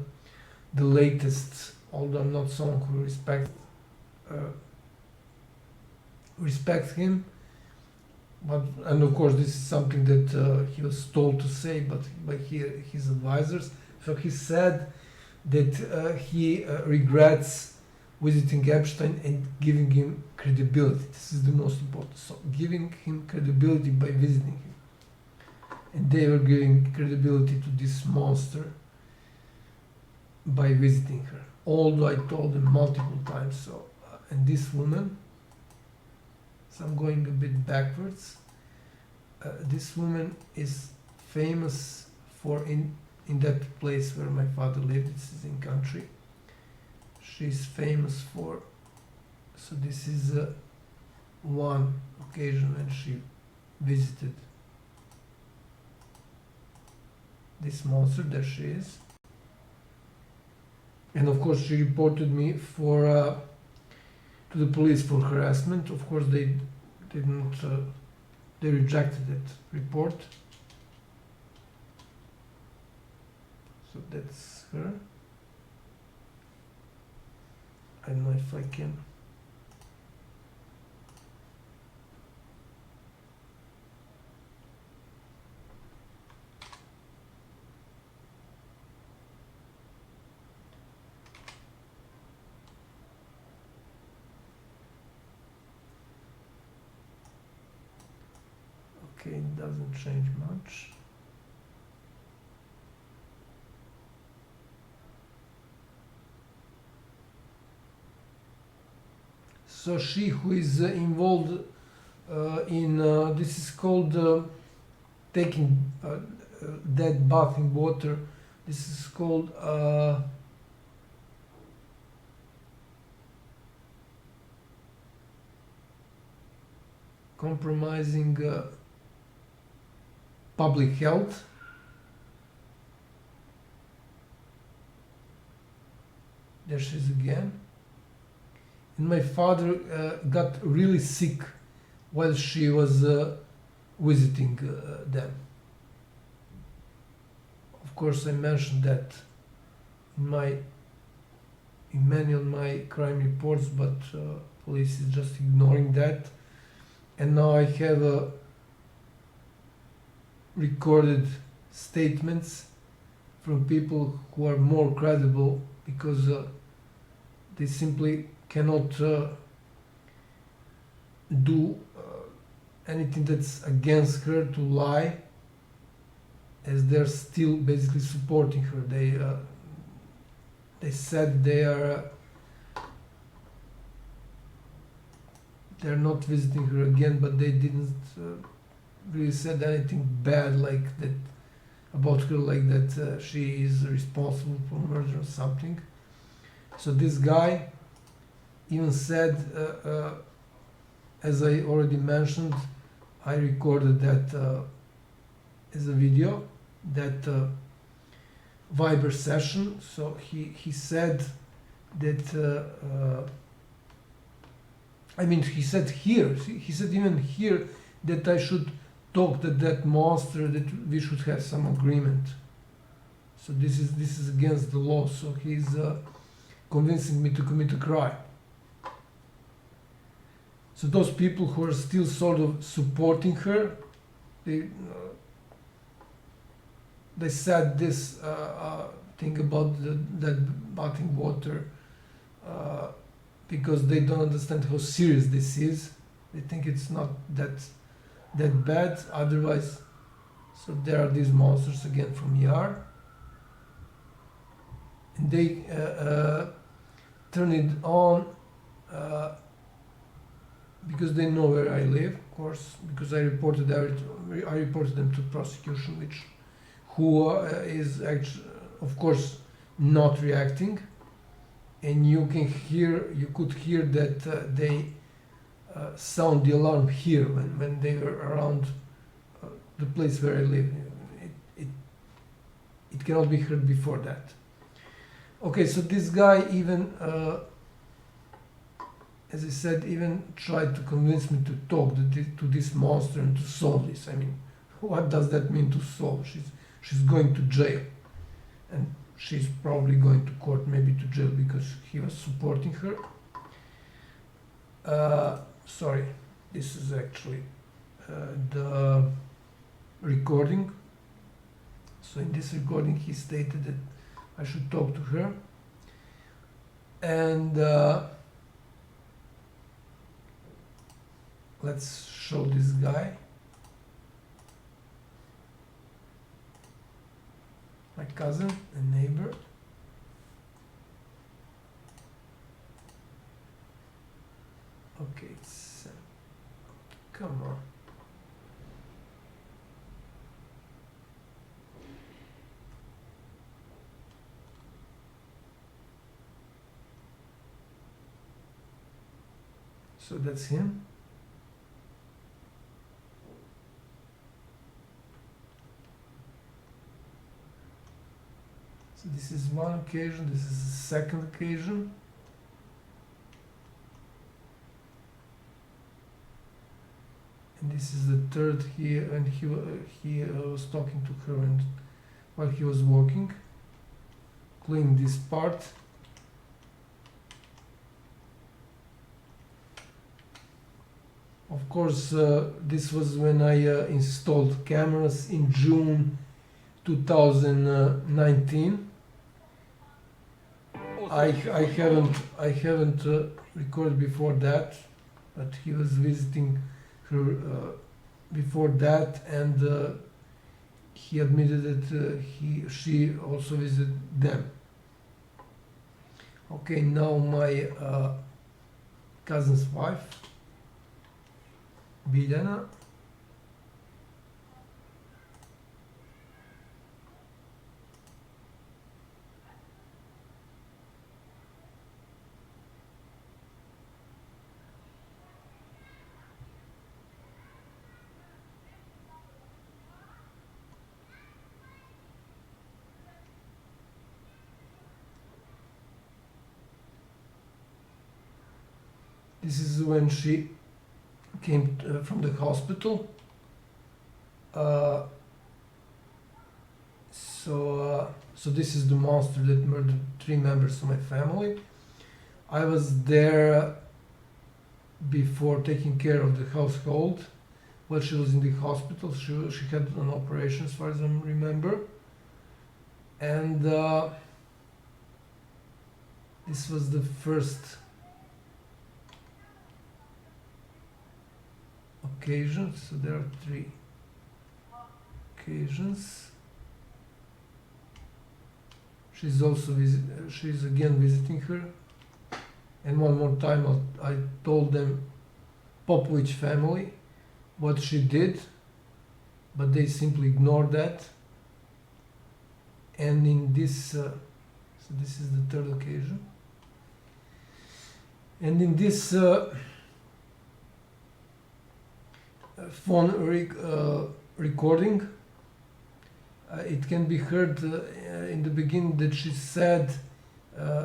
latest, although I'm not someone who respects him, and of course this is something that he was told to say, but by his advisors. So he said that he regrets visiting Epstein and giving him credibility. This is the most important. So giving him credibility by visiting him. And they were giving credibility to this monster by visiting her. Although I told them multiple times so. And this woman, so I'm going a bit backwards. this woman is famous for in that place where my father lived. This is in country. She's famous for. So this is one occasion when she visited this monster. There she is. And of course she reported me for to the police for harassment. Of course they didn't. They rejected that report. So that's her. I don't know if I can. Okay, it doesn't change much. So she who is involved in this is called taking dead bath in water. This is called compromising public health. There she is again. And my father got really sick while she was visiting them. Of course, I mentioned that in many of my crime reports, but police is just ignoring that. And now I have recorded statements from people who are more credible because they simply cannot do anything that's against her to lie, as they're still basically supporting her. They said they're not visiting her again, but they didn't really said anything bad like that about her, like that she is responsible for murder or something. So this guy even said, as I already mentioned, I recorded that as a video, that Viber session. So he said that he said here, he said even here that I should talk to that monster, that we should have some agreement. So this is against the law. So he's convincing me to commit a crime. So those people who are still sort of supporting her, they said this thing about that bathing water because they don't understand how serious this is. They think it's not that bad. Otherwise, so there are these monsters again from ER, and they turn it on because they know where I live, of course, because I reported them to prosecution, who is actually, of course, not reacting, and you could hear that they sound the alarm here when they were around the place where I live. It cannot be heard before that. Okay, so this guy even, as I said, even tried to convince me to talk to this monster and to solve this. I mean, what does that mean, to solve? She's going to jail, and she's probably going to court, maybe to jail, because he was supporting her. Sorry, this is actually the recording. So in this recording he stated that I should talk to her, and let's show this guy, my cousin and neighbor. Okay, come on. So that's him. So this is one occasion, this is the second occasion. And this is the third here, and he was talking to her and while he was walking, cleaning this part. Of course, this was when I installed cameras in June 2019. I haven't recorded before that, but he was visiting her before that, and he admitted that she also visited them. Okay, now my cousin's wife, Biljana. This is when she came from the hospital. So this is the monster that murdered 3 members of my family. I was there before taking care of the household while she was in the hospital. She had an operation, as far as I remember. And this was the first occasion, so there are 3 occasions. She's again visiting her, and one more time I told them, Popović family, what she did, but they simply ignored that. And in this, so this is the 3rd occasion, and in this phone recording, it can be heard in the beginning that she said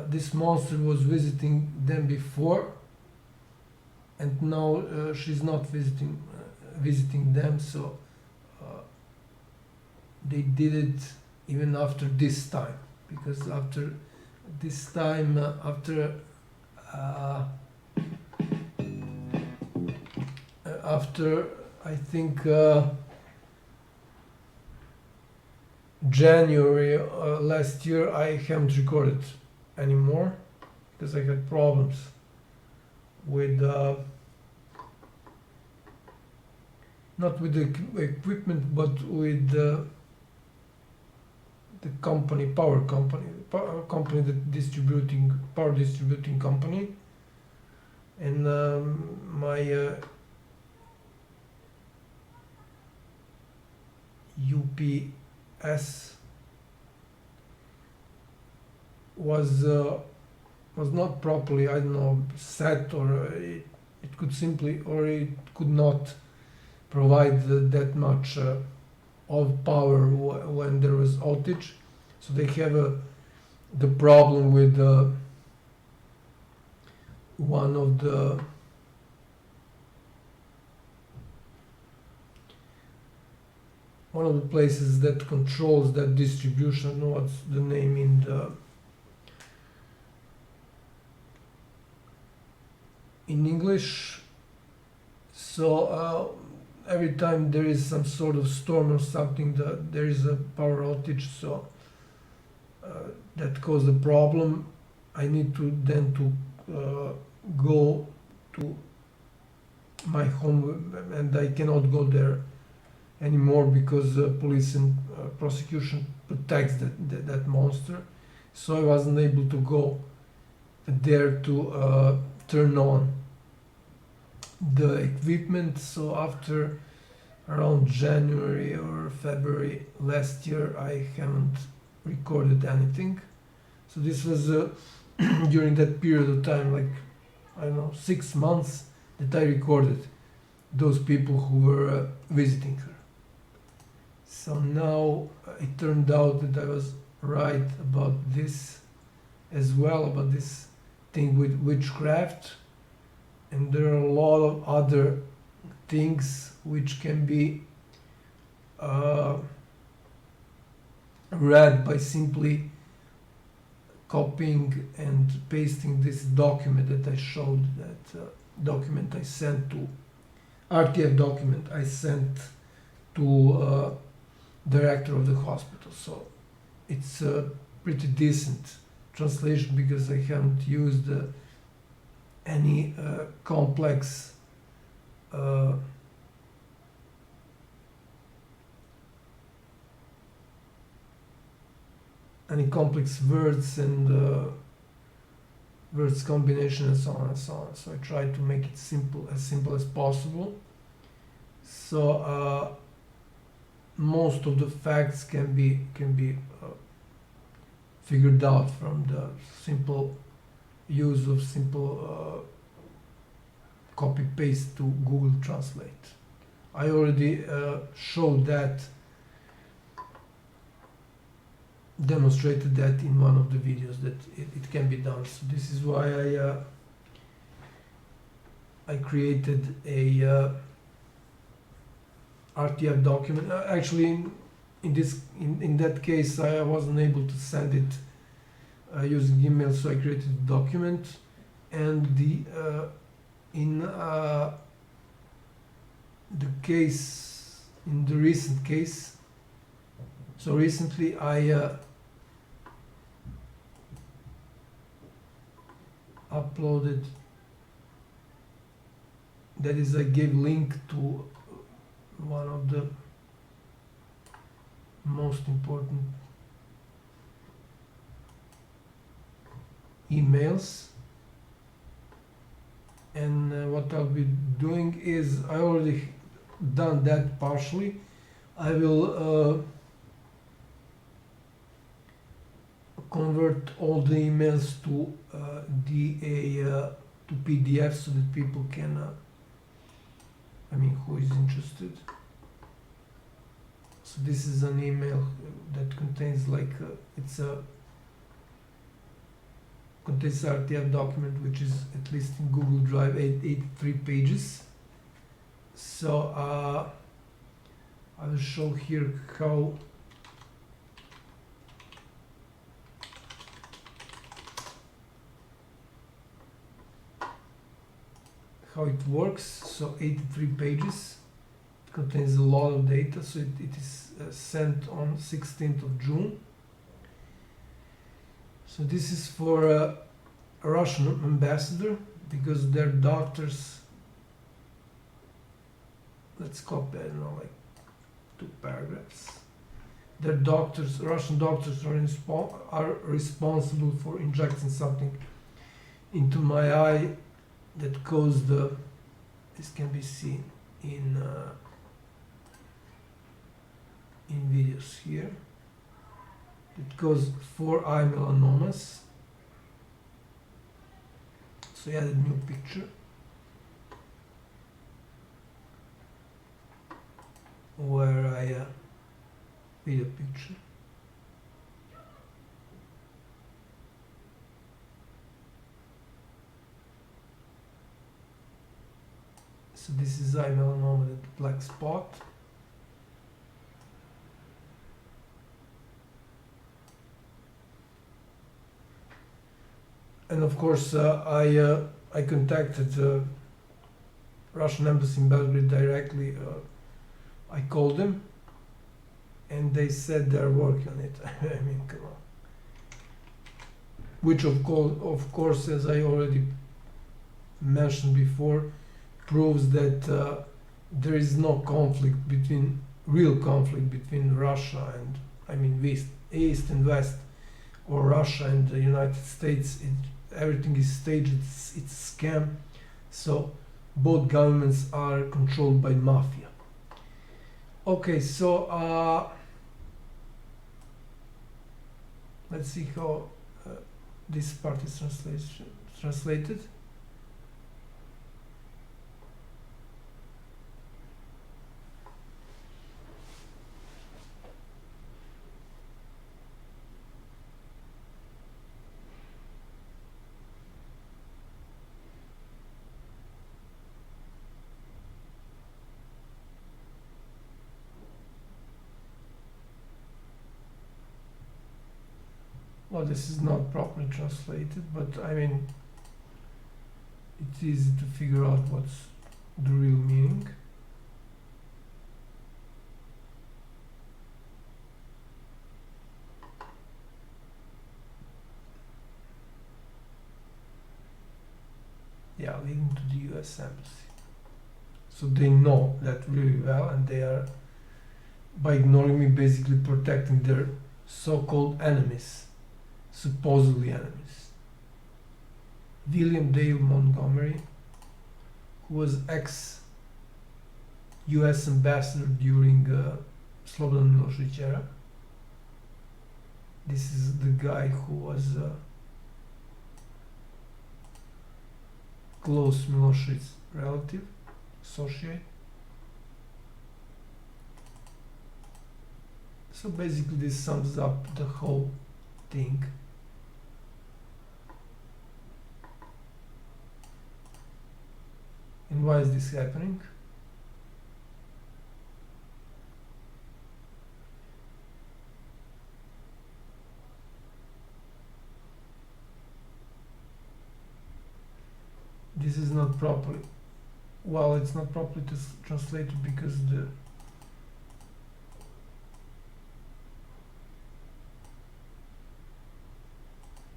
this monster was visiting them before, and now she's not visiting them, so they did it even after this time, because after this time, after I think January last year, I haven't recorded anymore because I had problems with not with the equipment, but with the company, power company that power distributing company, and my UPS was not properly, I don't know, set, or it could simply, or it could not provide that much of power when there was outage. So they have the problem with one of the places that controls that distribution. What's the name in English? So every time there is some sort of storm or something, there is a power outage, so that caused a problem. I need to go to my home, and I cannot go there anymore because police and prosecution protects that monster. So I wasn't able to go there to turn on the equipment. So after around January or February last year, I haven't recorded anything. So this was during that period of time, like, I don't know, 6 months that I recorded those people who were visiting her. So now it turned out that I was right about this as well, about this thing with witchcraft, and there are a lot of other things which can be read by simply copying and pasting this document that I showed, that document I sent to RTF document I sent to director of the hospital. So it's a pretty decent translation because I haven't used any complex words and words combination and so on and so on. So I tried to make it simple as possible. So most of the facts can be figured out from the simple use of simple copy paste to Google Translate. I already showed that, demonstrated that in one of the videos that it can be done. So this is why I created a RTF document. Actually, in that case, I wasn't able to send it using email, so I created a document, and in the recent case. So recently, I uploaded. That is, I gave link to one of the most important emails, and what I'll be doing is, I already done that partially. I will convert all the emails to to PDF so that people can who is interested. So this is an email that contains contains RTF document, which is at least in Google Drive 83 pages. So I will show here how it works. So 83 pages, it contains a lot of data. So it is sent on 16th of June. So this is for a Russian ambassador, because their doctors, let's copy, I don't know, like 2 paragraphs. Their doctors, Russian doctors, are responsible for injecting something into my eye that caused this can be seen in videos here. It caused 4 eye melanomas. So I added a new picture where I made a picture. So this is eye melanoma, that black spot. And of course, I contacted the Russian embassy in Belgrade directly. I called them, and they said they're working on it. I mean, come on. Which of course, as I already mentioned before, proves that there is no real conflict between Russia and, East and West, or Russia and the United States. Everything is staged, it's scam. So both governments are controlled by mafia. Okay, so let's see how this part is translated. Well, this is not properly translated, but I mean, it's easy to figure out what's the real meaning. Yeah, leading to the US Embassy. So they know that really well, and they are, by ignoring me, basically protecting their so-called enemies, supposedly enemies. William Dale Montgomery, who was ex-US ambassador during Slobodan Milošević era. This is the guy who was close Milošević relative, associate. So basically this sums up the whole thing. And why is this happening? This is not properly, well, it's not properly translated because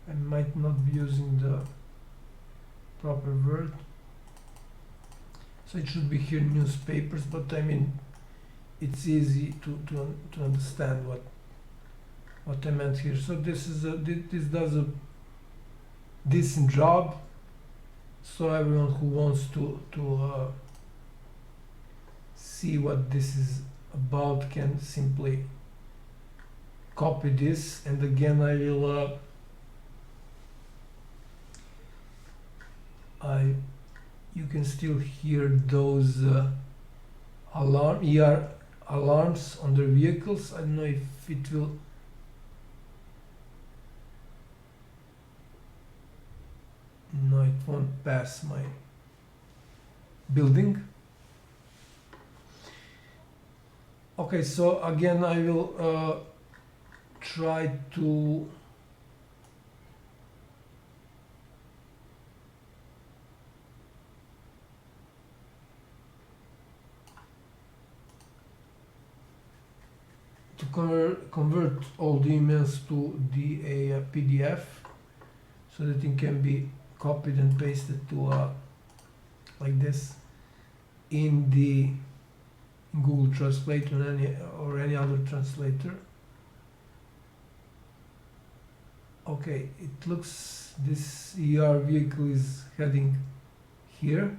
I might not be using the proper word. So it should be here newspapers, but I mean, it's easy to understand what I meant here. So this does a decent job. So everyone who wants to see what this is about can simply copy this, and again I will you can still hear those alarms on their vehicles. I don't know if it will. No, it won't pass my building. Okay, so again I will try to convert all the emails to a PDF so that it can be copied and pasted to like this in the Google Translate or any other translator. Okay, it looks this ER vehicle is heading here.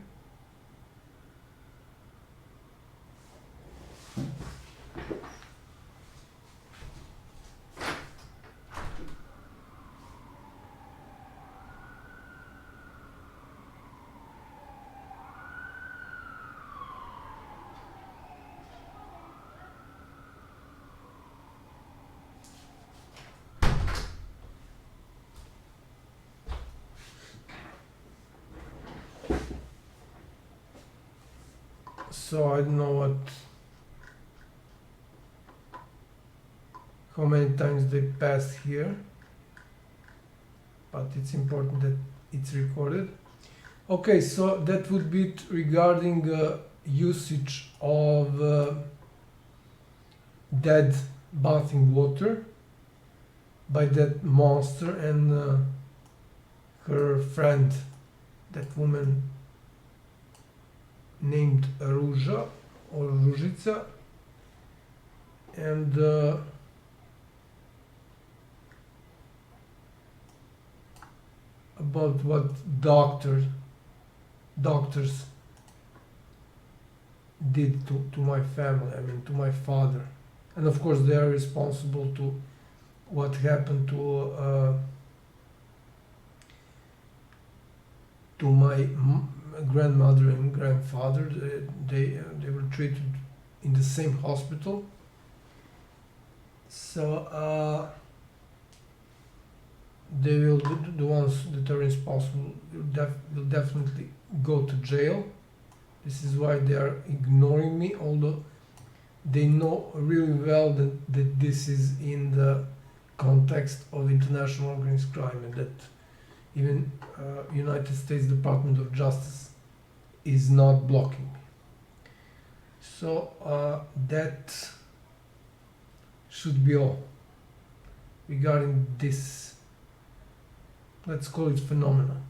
So I don't know how many times they passed here, but it's important that it's recorded. Okay, so that would be it regarding usage of dead bathing water by that monster and her friend, that woman named Ruža or Ružica, and about what doctors did to my family, I mean to my father, and of course they are responsible to what happened to my grandmother and grandfather. They were treated in the same hospital. So they will, the ones that are responsible will definitely go to jail. This is why they are ignoring me, although they know really well that this is in the context of international organized crime, and that even United States Department of Justice is not blocking me. So that should be all regarding this, let's call it, phenomenon.